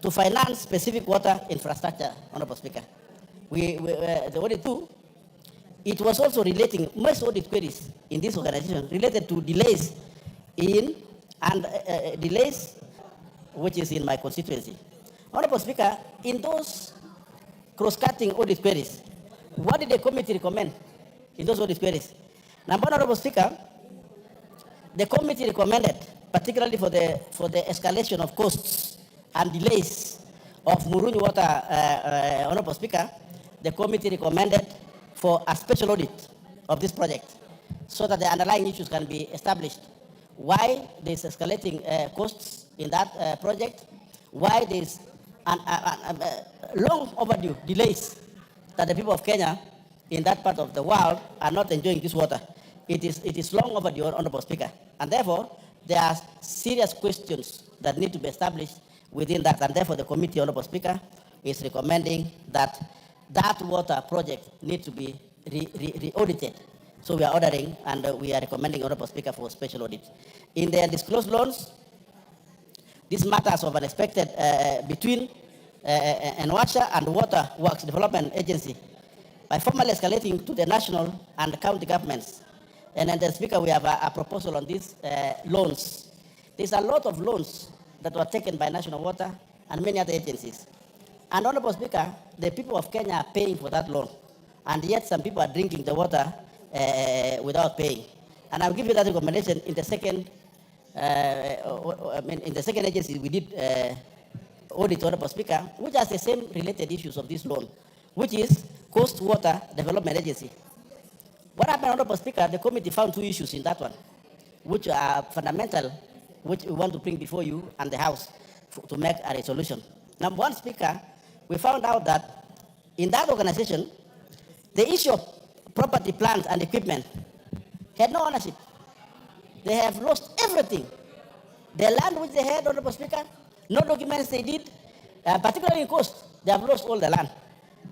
to finance specific water infrastructure, Honorable Speaker. The audit too, it was also relating, most audit queries in this organization related to delays delays which is in my constituency. Honorable Speaker, in those cross-cutting audit queries, what did the committee recommend in those audit queries? Number one, Honorable Speaker, the committee recommended, particularly for the escalation of costs and delays of Murunyi water, Honorable Speaker, the committee recommended for a special audit of this project so that the underlying issues can be established. Why there's escalating costs in that project, why there's long overdue delays that the people of Kenya in that part of the world are not enjoying this water. It is long overdue, Honorable Speaker. And therefore, there are serious questions that need to be established within that. And therefore, the committee, Honorable Speaker, is recommending that that water project needs to be re-audited. So we are ordering and we are recommending, Honorable Speaker, for special audit. In the undisclosed loans, these matters of unexpected between NWASHA and Water Works Development Agency by formally escalating to the national and county governments. And then the Speaker, we have a proposal on these loans. There's a lot of loans that were taken by National Water and many other agencies. And Honorable Speaker, the people of Kenya are paying for that loan. And yet some people are drinking the water without paying. And I'll give you that recommendation in the second, in the second agency we did audit, Honorable Speaker, which has the same related issues of this loan, which is Coast Water Development Agency. What happened, Honorable Speaker, the committee found 2 issues in that one, which are fundamental, which we want to bring before you and the House to make a resolution. Number one, Speaker, we found out that in that organization, the issue of property, plants, and equipment had no ownership. They have lost everything. The land which they had, Honorable Speaker, no documents they did, particularly in Coast, they have lost all the land.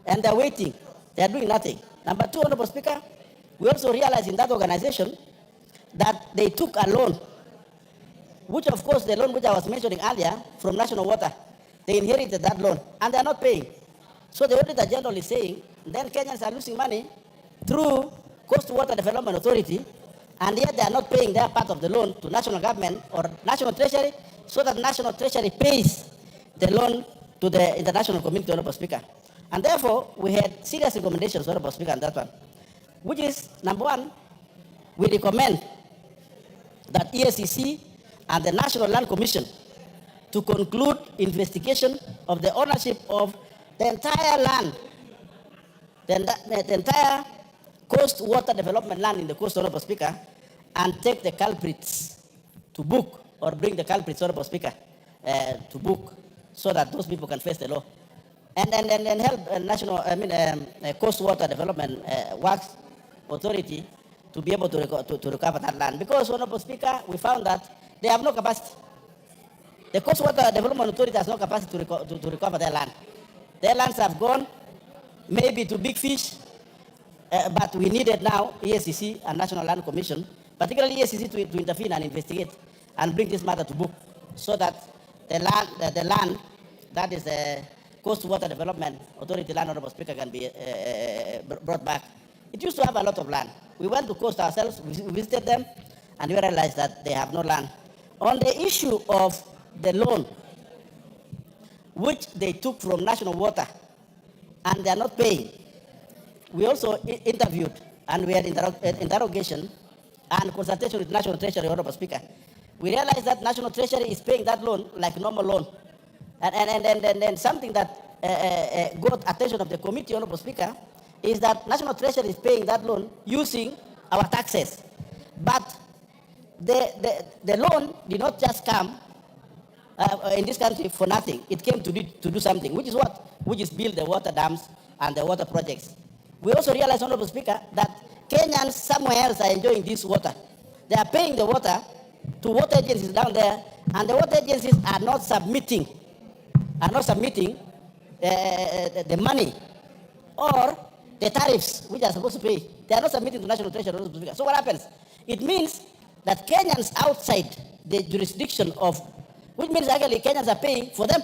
And they're waiting. They're doing nothing. Number 2, Honorable Speaker, we also realized in that organization that they took a loan, which of course the loan which I was mentioning earlier from National Water, they inherited that loan and they're not paying. So the Auditor General is saying, then Kenyans are losing money through Coast Water Development Authority, and yet they are not paying their part of the loan to national government or national treasury, so that national treasury pays the loan to the international community, Honorable Speaker. And therefore, we had serious recommendations, Honorable Speaker, on that one, which is, number one, we recommend that EACC and the National Land Commission to conclude investigation of the ownership of the entire land, the entire Coast Water Development land in the coast, Honorable Speaker, and take the culprits to book, or bring the culprits, Honorable Speaker, to book, so that those people can face the law. And help Coast Water Development Works Authority to be able to recover that land. Because, Honorable Speaker, we found that they have no capacity. The Coast Water Development Authority has no capacity to recover their land. Their lands have gone maybe to big fish, but we needed now EACC and National Land Commission, particularly EACC, to intervene and investigate and bring this matter to book, so that the land that is the Coast Water Development Authority land, Honourable Speaker, can be brought back. It used to have a lot of land. We went to coast ourselves, we visited them, and we realized that they have no land. On the issue of the loan, which they took from National Water, and they are not paying, we also interviewed, and we had interrogation and consultation with National Treasury, Honourable Speaker. We realized that National Treasury is paying that loan like normal loan. And something that got attention of the committee, Honourable Speaker, is that National Treasury is paying that loan using our taxes. But the loan did not just come in this country for nothing. It came to do something, which is what? Which is build the water dams and the water projects. We also realized, Honourable Speaker, that Kenyans somewhere else are enjoying this water. They are paying the water to water agencies down there, and the water agencies are not submitting the money or the tariffs which are supposed to pay. They are not submitting to National Treasury. So what happens? It means that Kenyans outside the jurisdiction of, which means actually Kenyans are paying for them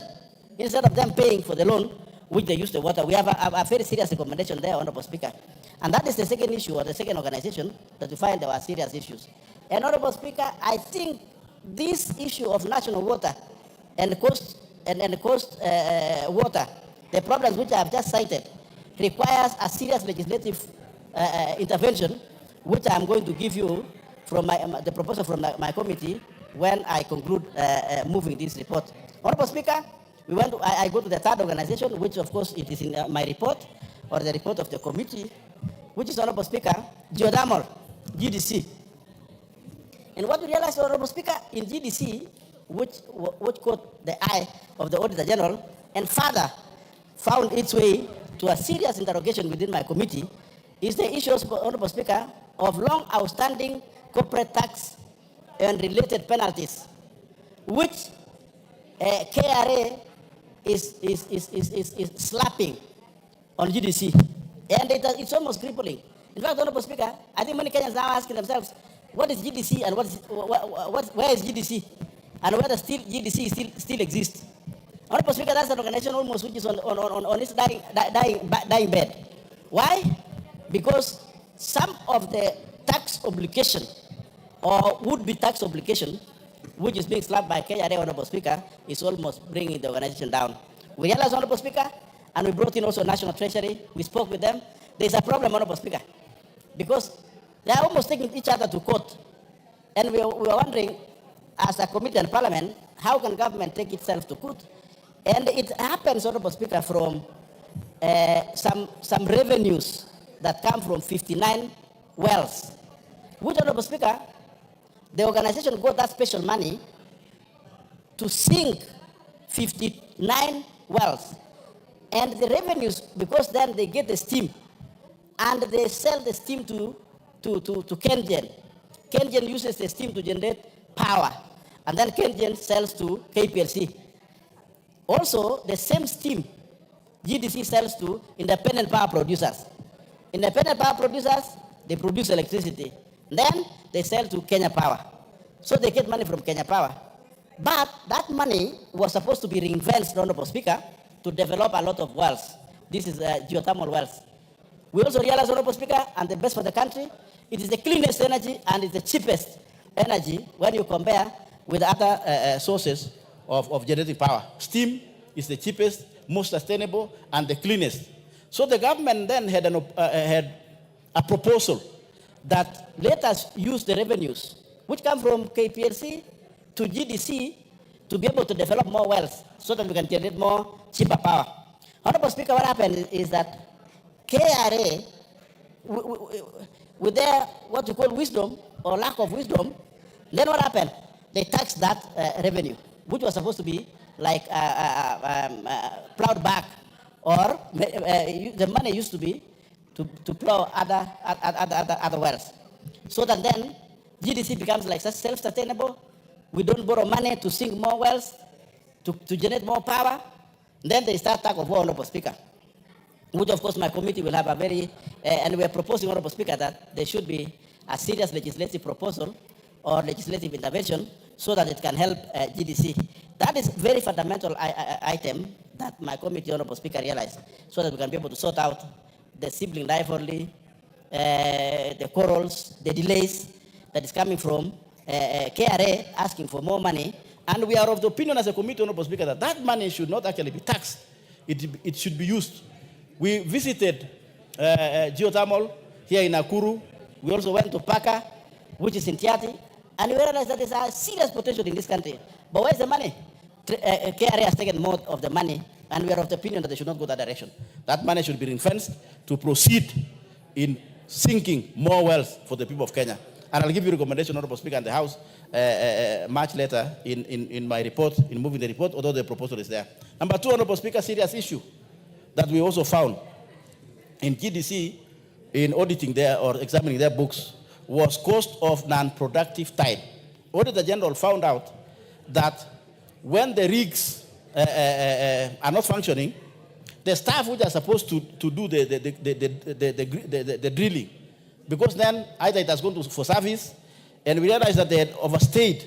instead of them paying for the loan which they use the water. We have a very serious recommendation there, Honourable Speaker. And that is the second issue, or the second organization that we find there are serious issues. And Honourable Speaker, I think this issue of national water and the coast water, the problems which I have just cited, requires a serious legislative intervention, which I am going to give you from the proposal from my committee when I conclude moving this report. Honourable Speaker, I go to the third organization, which of course it is in my report, or the report of the committee, which is, Honourable Speaker, geothermal, GDC. And what we realized, Honourable Speaker, in GDC, which caught the eye of the Auditor General, and further found its way to a serious interrogation within my committee, is the issue, Honourable Speaker, of long outstanding corporate tax and related penalties, which KRA is slapping on GDC. And it's almost crippling. In fact, Honourable Speaker, I think many Kenyans now asking themselves, what is GDC and where is GDC? And whether GDC still exists. Honourable Speaker, that's an organization almost which is on its dying bed. Why? Because some of the tax obligation, or would-be tax obligation, which is being slapped by KRA, Honourable Speaker, is almost bringing the organization down. We realized, Honourable Speaker, and we brought in also National Treasury. We spoke with them. There's a problem, Honourable Speaker, because they are almost taking each other to court. And we are wondering, as a committee and parliament, how can government take itself to court? And it happens, Honourable Speaker, from some revenues that come from 59 wells, which, Honourable Speaker, the organization got that special money to sink 59 wells. And the revenues, because then they get the steam, and they sell the steam to KenGen. KenGen uses the steam to generate power, and then KenGen sells to KPLC. Also, the same steam GDC sells to independent power producers. Independent power producers, they produce electricity. Then they sell to Kenya Power. So they get money from Kenya Power. But that money was supposed to be reinvested, Honourable Speaker, to develop a lot of wells. This is geothermal wells. We also realize, Honourable Speaker, and the best for the country, it is the cleanest energy and it's the cheapest energy when you compare with other sources of generating power. Steam is the cheapest, most sustainable, and the cleanest. So the government then had a proposal that let us use the revenues, which come from KPLC to GDC, to be able to develop more wells so that we can generate more cheaper power. Honourable Speaker, what happened is that KRA, with their what you call wisdom or lack of wisdom, then what happened? They taxed that revenue, which was supposed to be like plowed back, or the money used to be to plow other wells. So that then GDC becomes like self-sustainable. We don't borrow money to sink more wells, to generate more power. Then they start talk of war, Honourable Speaker. which of course my committee will have a very, and we are proposing, Honorable Speaker, that there should be a serious legislative proposal or legislative intervention so that it can help GDC. That is very fundamental item that my committee, Honorable Speaker, realized, so that we can be able to sort out the sibling rivalry, the quarrels, the delays that is coming from KRA asking for more money. And we are of the opinion as a committee, Honorable Speaker, that that money should not actually be taxed. It should be used. We visited geothermal here in Nakuru. We also went to Paka, which is in Tiati, and we realized that there's a serious potential in this country. But where's the money? KRA has taken more of the money, and we are of the opinion that they should not go that direction. That money should be ring-fenced to proceed in sinking more wealth for the people of Kenya. And I'll give you a recommendation, Honorable Speaker, in the House much later in my report, in moving the report, although the proposal is there. Number two, Honorable Speaker, serious issue that we also found in GDC in auditing their or examining their books was cost of non-productive time. Auditor General found out that when the rigs are not functioning, the staff which are supposed to do the drilling, because then either it has gone for service, and we realized that they had overstayed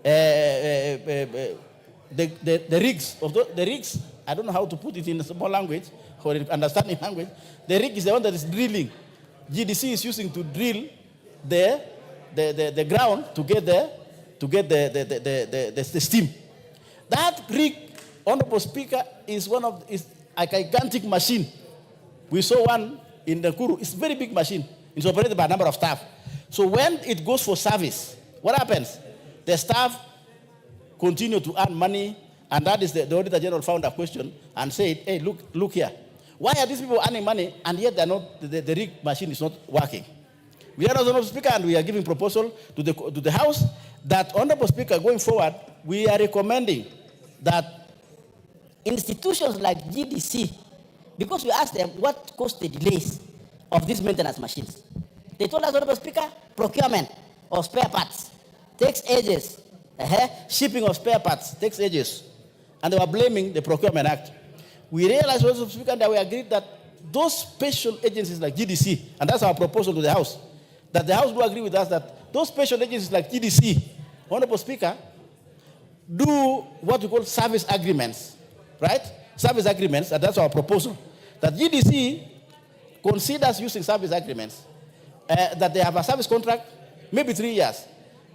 the rigs. The rigs, I don't know how to put it in a small language or in understanding language. The rig is the one that is drilling. GDC is using to drill the ground to get the steam. That rig, Honorable Speaker, is a gigantic machine. We saw one in Nakuru. It's a very big machine. It's operated by a number of staff. So when it goes for service, what happens? The staff continue to earn money, and that is the Auditor General found a question and said, hey, look here. Why are these people earning money and yet they're not, the rig machine is not working? We are, Honorable Speaker, and we are giving proposal to the House that, Honorable Speaker, going forward, we are recommending that institutions like GDC, because we asked them what caused the delays of these maintenance machines. They told us, Honorable Speaker, procurement of spare parts takes ages. Shipping of spare parts takes ages. And they were blaming the Procurement Act. We realized, Honorable Speaker, that we agreed that those special agencies like GDC, and that's our proposal to the House, that the House will agree with us that those special agencies like GDC, Honorable Speaker, do what we call service agreements, right? Service agreements, and that's our proposal. That GDC considers using service agreements, that they have a service contract, maybe 3 years,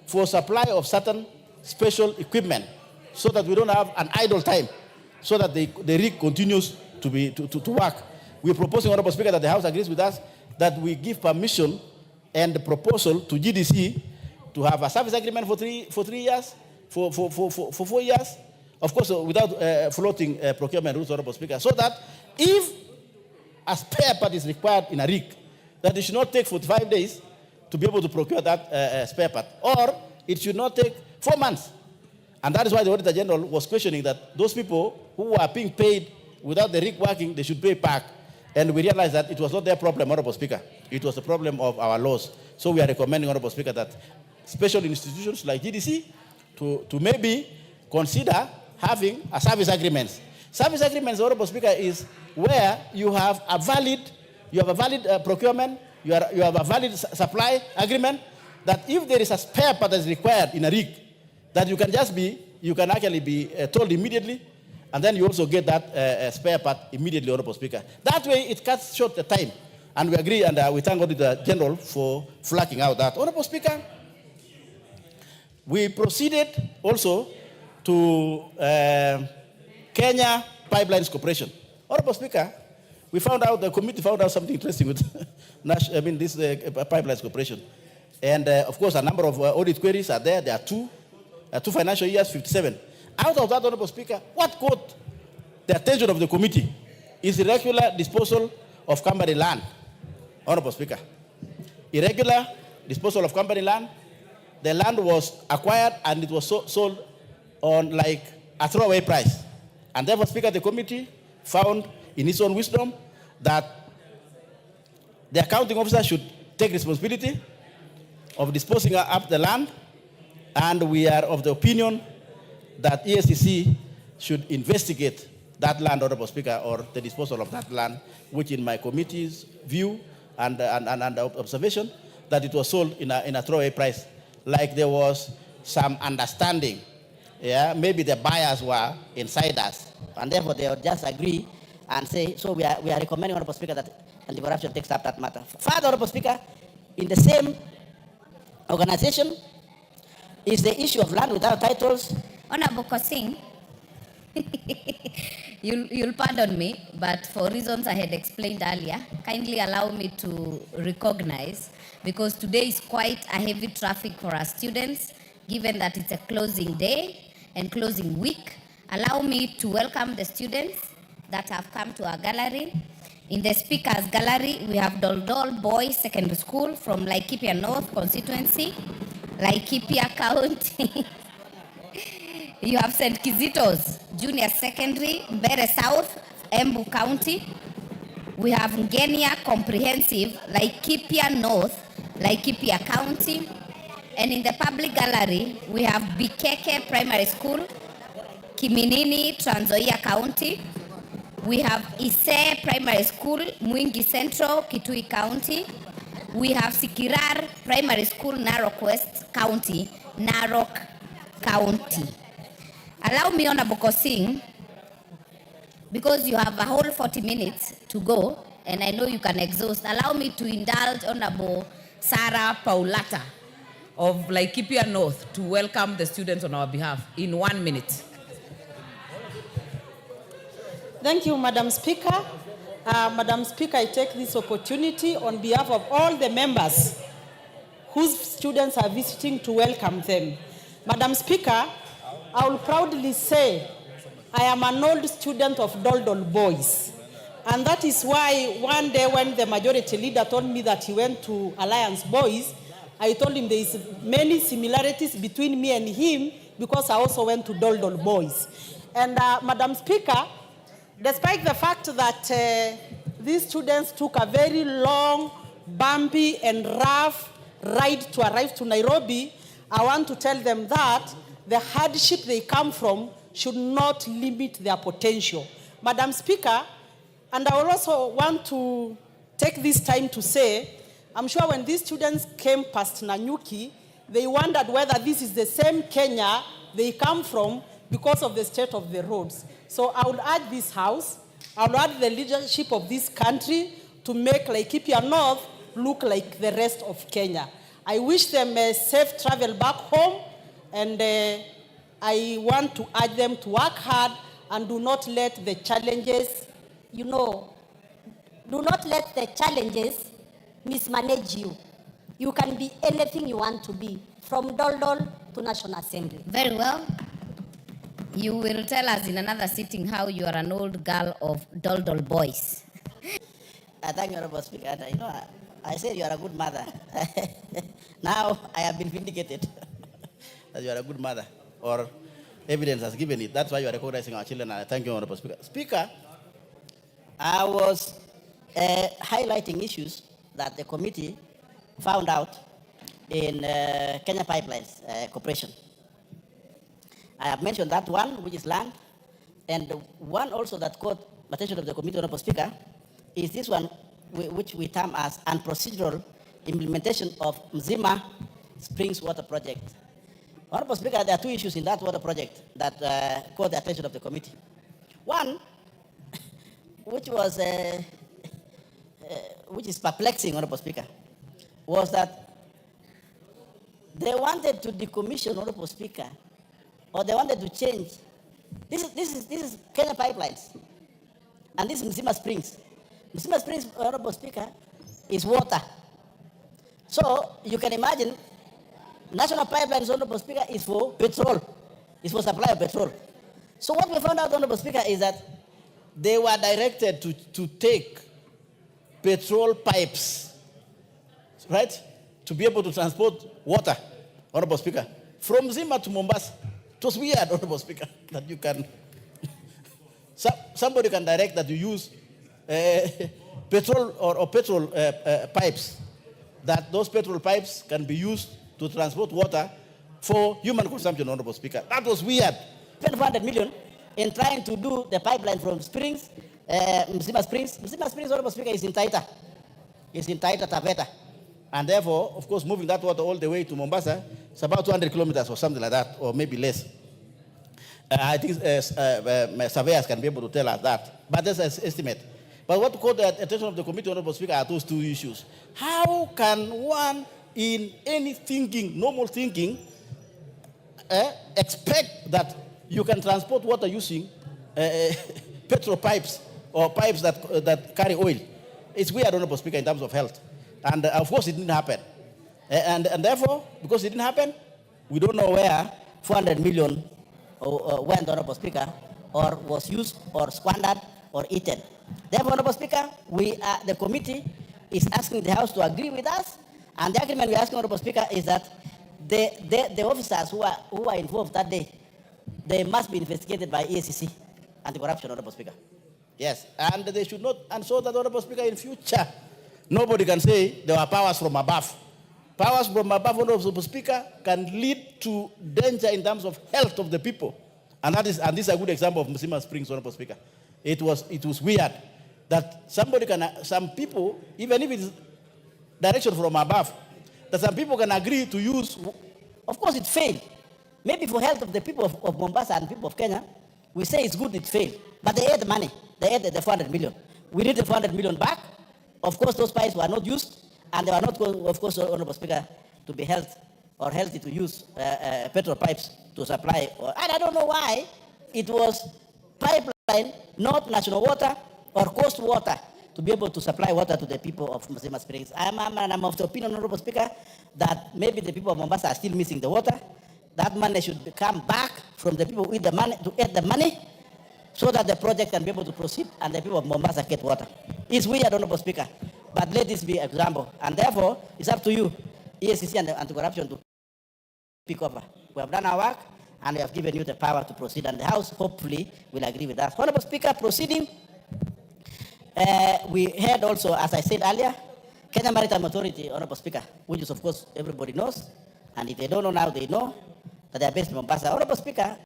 for supply of certain special equipment, so that we don't have an idle time, so that the rig continues to work. We're proposing, Honorable Speaker, that the House agrees with us that we give permission and the proposal to GDC to have a service agreement for 3 years, for 4 years, of course, without floating procurement rules, Honorable Speaker, so that if a spare part is required in a rig, that it should not take 45 days to be able to procure that spare part, or it should not take 4 months. And that is why the Auditor General was questioning that those people who are being paid without the rig working, they should pay back. And we realized that it was not their problem, Honorable Speaker. It was the problem of our laws. So we are recommending, Honorable Speaker, that special institutions like GDC to maybe consider having a service agreement. Service agreements, Honorable Speaker, is where you have a valid procurement, you have a valid supply agreement, that if there is a spare part that is required in a rig, that you can actually be told immediately, and then you also get that spare part immediately, Honorable Speaker. That way, it cuts short the time. And we agree, and we thank Auditor General for flagging out that. Honorable Speaker, we proceeded also to Kenya Pipelines Corporation. Honorable Speaker, we found out, the committee found out something interesting with this Pipelines Corporation. And of course, a number of audit queries are there. There are two financial years, 57. Out of that, Honorable Speaker, what caught the attention of the committee is irregular disposal of company land. Honorable Speaker, irregular disposal of company land. The land was acquired and it was sold on like a throwaway price. And therefore, Speaker, the committee found in its own wisdom that the accounting officer should take responsibility of disposing up the land, and we are of the opinion that ESCC should investigate that land, Honorable Speaker, or the disposal of that land, which in my committee's view and observation, that it was sold in a throwaway price. Like there was some understanding. Yeah, maybe the buyers were insiders, and therefore they would just agree and say, so we are recommending, Honorable Speaker, that anti-corruption takes up that matter. Further, Honorable Speaker, in the same organization is the issue of land without titles. Honorable Kosing, you'll pardon me, but for reasons I had explained earlier, kindly allow me to recognize, because today is quite a heavy traffic for our students, given that it's a closing day and closing week. Allow me to welcome the students that have come to our gallery. In the speakers gallery, we have Doldol Boys Secondary School from Laikipia North constituency, Laikipia County. You have St. Kizito's Junior Secondary, Mbere South, Embu County. We have Ngenia Comprehensive, Laikipia North, Laikipia County. And in the public gallery, we have Bikeke Primary School, Kiminini, Trans Nzoia County. We have Ise Primary School, Mwingi Central, Kitui County. We have Sikirar Primary School, Narok West County, Narok County. Allow me, Honorable Kosing, because you have a whole 40 minutes to go, and I know you can exhaust, allow me to indulge Honorable Sarah Paulata of Laikipia North to welcome the students on our behalf in 1 minute. Thank you, Madam Speaker. Madam Speaker, I take this opportunity on behalf of all the members whose students are visiting to welcome them. Madam Speaker, I will proudly say I am an old student of Doldol Boys. And that is why one day when the majority leader told me that he went to Alliance Boys, I told him there is many similarities between me and him because I also went to Doldol Boys. And Madam Speaker, despite the fact that these students took a very long, bumpy and rough ride to arrive to Nairobi, I want to tell them that the hardship they come from should not limit their potential. Madam Speaker, and I will also want to take this time to say, I'm sure when these students came past Nanyuki, they wondered whether this is the same Kenya they come from because of the state of the roads. So I would urge this House, I would urge the leadership of this country to make Laikipia North look like the rest of Kenya. I wish them a safe travel back home, and I want to urge them to work hard and do not let the challenges, do not let the challenges mismanage you. You can be anything you want to be, from Doldol to National Assembly. Very well. You will tell us in another sitting how you are an old girl of Doldol Boys. Thank you, Honorable Speaker. I said you are a good mother. Now I have been vindicated that you are a good mother, or evidence has given it. That's why you are recognizing our children, and I thank you, Honorable Speaker. Speaker, I was highlighting issues that the committee found out in Kenya Pipelines Corporation. I have mentioned that one, which is land, and the one also that caught the attention of the committee, Honorable Speaker, is this one, which we term as unprocedural implementation of Mzima Springs Water Project. Honorable Speaker, there are two issues in that water project that caught the attention of the committee. One, which is perplexing, Honorable Speaker, was that they wanted to decommission, Honorable Speaker, or they wanted to change. This is Kenya Pipelines, and this is Mzima Springs. Mzima Springs, Honorable Speaker, is water. So you can imagine, National Pipelines, Honorable Speaker, is for petrol. It's for supply of petrol. So what we found out, Honorable Speaker, is that they were directed to take petrol pipes, right, to be able to transport water, Honorable Speaker, from Zima to Mombasa. It was weird, Honorable Speaker, that you can, somebody can direct that you use petrol or petrol pipes, that those petrol pipes can be used to transport water for human consumption, Honorable Speaker. That was weird. 500 million in trying to do the pipeline from Springs, Mzima Springs. Mzima Springs, Honorable Speaker, is in Taita. It's in Taita Taveta. And therefore, of course, moving that water all the way to Mombasa, it's about 200 kilometers or something like that, or maybe less. I think surveyors can be able to tell us that. But that's an estimate. But what caught the attention of the committee, Honorable Speaker, are those two issues. How can one, in any thinking, normal thinking, expect that you can transport water using petrol pipes or pipes that carry oil? It's weird, Honorable Speaker, in terms of health. And of course, it didn't happen. And therefore, because it didn't happen, we don't know where 400 million went, Honorable Speaker, or was used or squandered or eaten. Therefore, Honorable Speaker, the committee is asking the House to agree with us. And the agreement we're asking, Honorable Speaker, is that the officers who are involved that day, they must be investigated by EACC, anti-corruption, Honorable Speaker. Yes, and they should not, and so that, Honorable Speaker, in future, nobody can say there were powers from above. Powers from above, Honorable Speaker, can lead to danger in terms of health of the people. And this is a good example of Mzima Springs, Honorable Speaker. It was weird that some people, even if it's direction from above, that some people can agree to use. Of course, it failed. Maybe for health of the people of Mombasa and people of Kenya, we say it's good it failed. But they had the money. They had the 400 million. We need the 400 million back. Of course, those pipes were not used, and they were not, of course, Honorable Speaker, to be healthy to use petrol pipes to supply. And I don't know why it was pipeline, not national water or coast water, to be able to supply water to the people of Mzima Springs. I'm of the opinion, Honorable Speaker, that maybe the people of Mombasa are still missing the water. That money should come back from the people with the money to get the money, so that the project can be able to proceed and the people of Mombasa get water. It's weird, Honorable Speaker, but let this be an example. And therefore, it's up to you, EACC and anti-corruption, to pick over. We have done our work, and we have given you the power to proceed, and the House hopefully will agree with us. Honorable Speaker, proceeding, we heard also, as I said earlier, Kenya Maritime Authority, Honorable Speaker, which is, of course, everybody knows, and if they don't know now, they know that they are based in Mombasa. Honorable Speaker,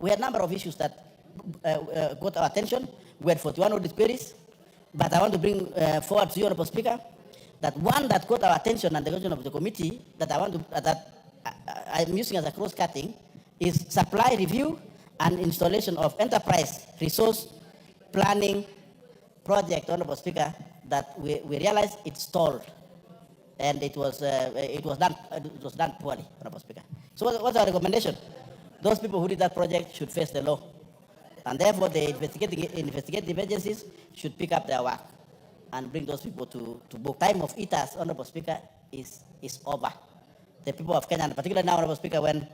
we had a number of issues that got our attention. We had 41 audit queries, but I want to bring forward to you, Honorable Speaker, that one that got our attention and the attention of the committee that I'm using as a cross-cutting is supply review and installation of enterprise resource planning project, Honorable Speaker, that we realized it stalled, and it was done poorly, Honorable Speaker. So what's our recommendation? Those people who did that project should face the law. And therefore, the investigative agencies should pick up their work and bring those people to book. Time of eaters, Honorable Speaker, is over. The people of Kenya, and particularly now, Honorable Speaker, when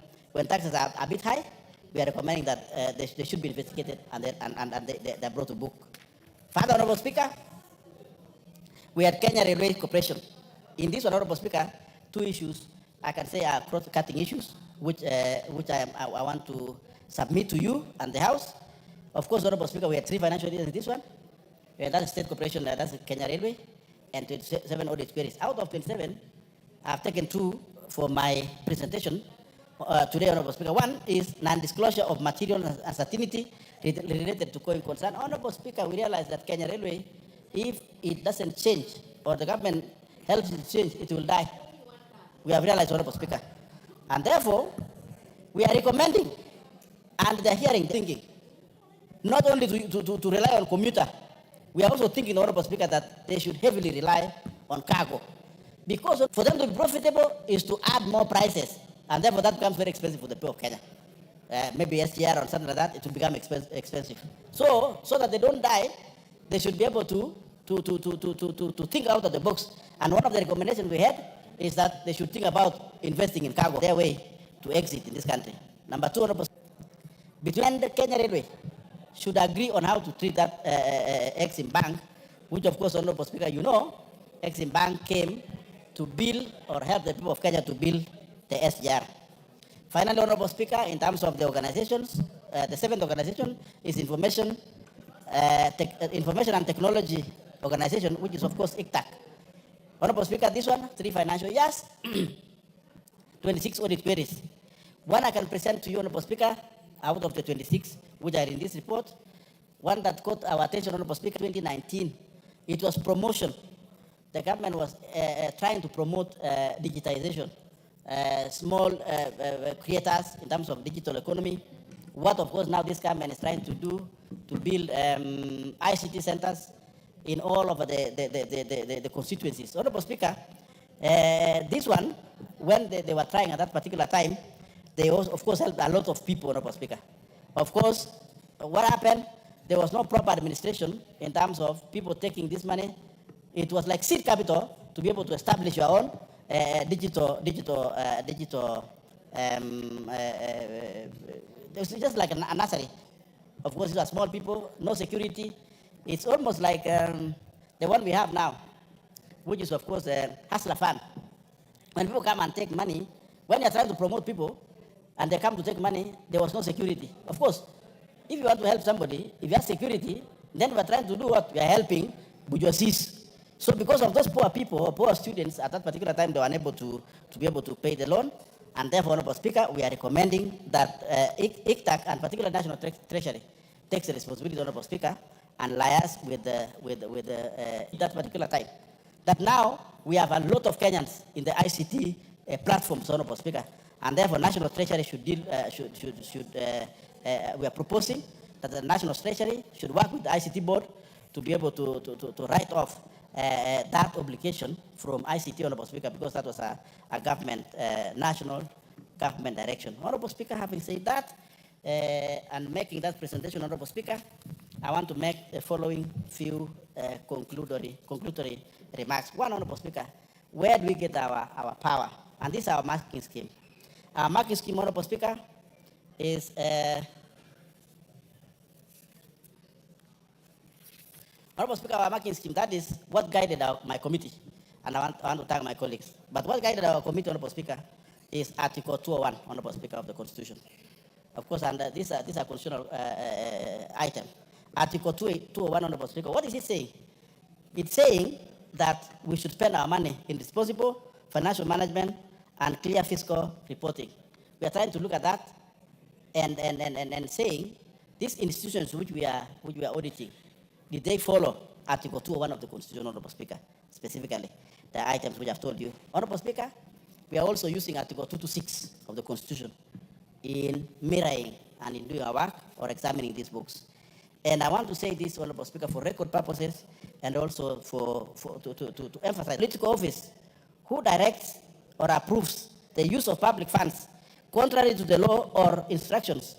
taxes are a bit high, we are recommending that they should be investigated and they're brought to book. Further, Honorable Speaker, we had Kenya Railway Corporation. In this one, Honorable Speaker, two issues I can say are cross-cutting issues, which I want to submit to you and the House. Of course, Honorable Speaker, we had 3 financial leaders in this one. That's State Corporation, that's Kenya Railway, and 27 audit queries. Out of 27, I've taken 2 for my presentation today, Honorable Speaker. One is non-disclosure of material uncertainty related to going concern. Honorable Speaker, we realize that Kenya Railway, if it doesn't change or the government helps it change, it will die. We have realized, Honorable Speaker. And therefore, we are recommending, and they're hearing, thinking, not only to rely on commuter, we are also thinking, Honorable Speaker, that they should heavily rely on cargo. Because for them to be profitable is to add more prices, and therefore that becomes very expensive for the people of Kenya. Maybe SGR or something like that, it will become expensive. So that they don't die, they should be able to think out of the box. And one of the recommendations we had is that they should think about investing in cargo, their way to exit in this country. Number 2, Honorable Speaker, between the Kenya Railway should agree on how to treat that Exim Bank, which of course, Honorable Speaker, you know, Exim Bank came to build or help the people of Kenya to build the SGR. Finally, Honorable Speaker, in terms of the organizations, the 7th organization is Information and Technology Organization, which is of course ICTAC. Honorable Speaker, this one, 3 financial years, 26 audit queries. One I can present to you, Honorable Speaker, out of the 26, which are in this report. One that caught our attention, Honorable Speaker, 2019, it was promotion. The government was trying to promote digitization, small creators in terms of digital economy. What, of course, now this government is trying to do to build ICT centers in all of the constituencies. Honorable Speaker, this one, when they were trying at that particular time, they also, of course, helped a lot of people, Honorable Speaker. Of course, what happened? There was no proper administration in terms of people taking this money. It was like seed capital to be able to establish your own digital. It's just like a nursery. Of course, these are small people, no security. It's almost like the one we have now, which is, of course, Hustler Fund. When people come and take money, when you're trying to promote people and they come to take money, there was no security. Of course, if you want to help somebody, if you have security, then we're trying to do what? We are helping bourgeoisies. So because of those poor people or poor students at that particular time, they were unable to be able to pay the loan. And therefore, Honorable Speaker, we are recommending that ICTAC and particular National Treasury takes the responsibility, Honorable Speaker, and liaise with that particular time. That now we have a lot of Kenyans in the ICT platforms, Honorable Speaker, and therefore National Treasury should deal, we are proposing that the National Treasury should work with the ICT board to be able to write off that obligation from ICT, Honorable Speaker, because that was a government, national government direction. Honorable Speaker, having said that, and making that presentation, Honorable Speaker, I want to make the following few conclusory remarks. One, Honorable Speaker, where do we get our power? And this is our marking scheme. Our marking scheme, Honorable Speaker, is Honorable Speaker, our marking scheme, that is what guided my committee. And I want to thank my colleagues. But what guided our committee, Honorable Speaker, is Article 201, Honorable Speaker, of the Constitution. Of course, and this is a constitutional item. Article 201, Honorable Speaker, what is it saying? It's saying that we should spend our money in responsible financial management and clear fiscal reporting. We are trying to look at that and saying these institutions which we are auditing, did they follow Article 201 of the Constitution, Honorable Speaker, specifically the items which I've told you. Honorable Speaker, we are also using Article 226 of the Constitution in mirroring and in doing our work or examining these books. And I want to say this, Honorable Speaker, for record purposes and also to emphasize political office who directs or approves the use of public funds contrary to the law or instructions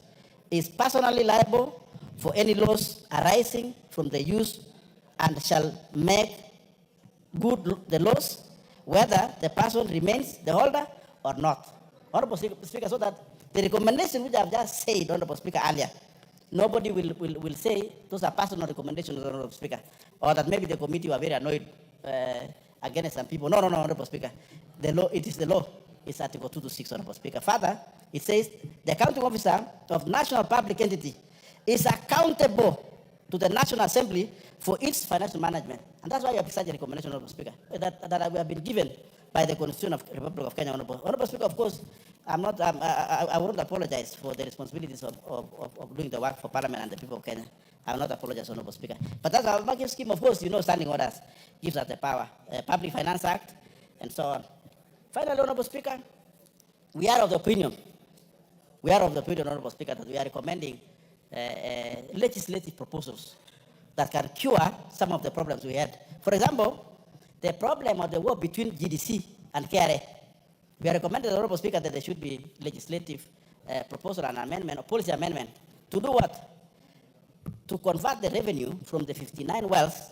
is personally liable for any loss arising from the use and shall make good the loss whether the person remains the holder or not. Honorable Speaker, so that the recommendation which I have just said, Honorable Speaker, earlier, nobody will say those are personal recommendations, Honorable Speaker, or that maybe the committee were very annoyed against some people. No, Honorable Speaker. The law, it is the law. It's Article 226, Honorable Speaker. Further, it says the accounting officer of national public entity is accountable to the National Assembly for its financial management. And that's why we have such a recommendation, Honorable Speaker, that we have been given by the Constitution of the Republic of Kenya, Honorable Speaker. Of course, I won't apologize for the responsibilities of doing the work for Parliament and the people of Kenya. I will not apologize, Honorable Speaker. But that's our market scheme, of course, standing orders gives us the power. Public Finance Act, and so on. Finally, Honorable Speaker, we are of the opinion, Honorable Speaker, that we are recommending legislative proposals that can cure some of the problems we had. For example, the problem of the war between GDC and KRA. We are recommending, Honorable Speaker, that there should be legislative proposal and amendment or policy amendment to do what? To convert the revenue from the 59 wells,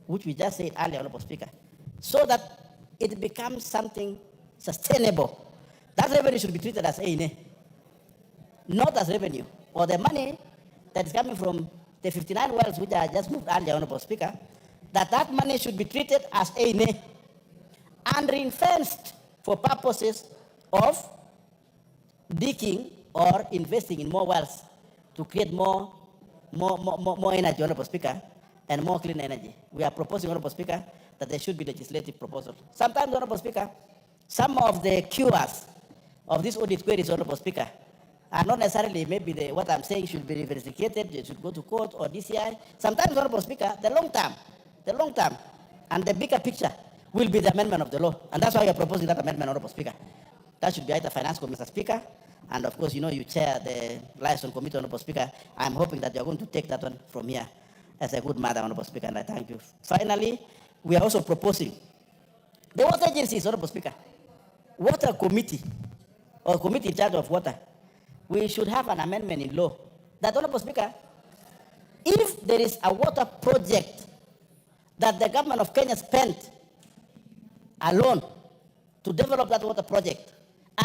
which we just said earlier, Honorable Speaker, so that it becomes something sustainable. That revenue should be treated as A&A, not as revenue, or the money that is coming from the 59 wells, which I just moved earlier, Honorable Speaker, that money should be treated as A&A and ring-fenced for purposes of digging or investing in more wells to create more energy, Honorable Speaker, and more clean energy. We are proposing, Honorable Speaker, that there should be legislative proposal. Sometimes, Honorable Speaker, some of the cures of these audit queries, Honorable Speaker, And not necessarily maybe what I'm saying should be investigated, it should go to court or DCI. Sometimes, Honorable Speaker, the long term, and the bigger picture will be the amendment of the law. And that's why we are proposing that amendment, Honorable Speaker. That should be either Finance Committee, Mr. Speaker. And of course, you know, you chair the Liaison Committee, Honorable Speaker. I'm hoping that you're going to take that one from here as a good mother, Honorable Speaker, and I thank you. Finally, we are also proposing the water agencies, Honorable Speaker. Water committee, or committee in charge of water. We should have an amendment in law that, Honorable Speaker, if there is a water project that the government of Kenya spent alone to develop that water project,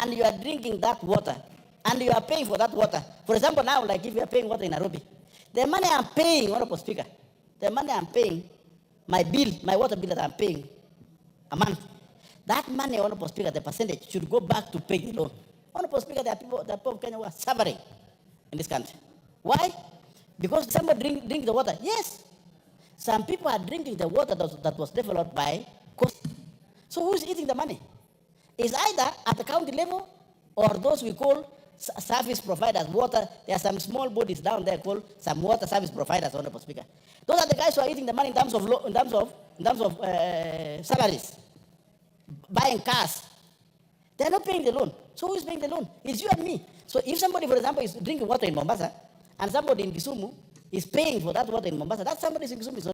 and you are drinking that water, and you are paying for that water. For example, now, like if you are paying water in Nairobi, the money I'm paying, Honorable Speaker, the money I'm paying, my bill, my water bill that I'm paying a month, that money, Honorable Speaker, the percentage should go back to pay the loan. Honorable Speaker, there are people of Kenya who are suffering in this country. Why? Because somebody drink the water. Yes. Some people are drinking the water that was developed by coast. So who's eating the money? It's either at the county level or those we call service providers, water. There are some small bodies down there called some water service providers, Honorable Speaker. Those are the guys who are eating the money in terms of salaries, buying cars. They're not paying the loan. So who is paying the loan? It's you and me. So if somebody, for example, is drinking water in Mombasa and somebody in Kisumu is paying for that water in Mombasa, that somebody in Kisumu is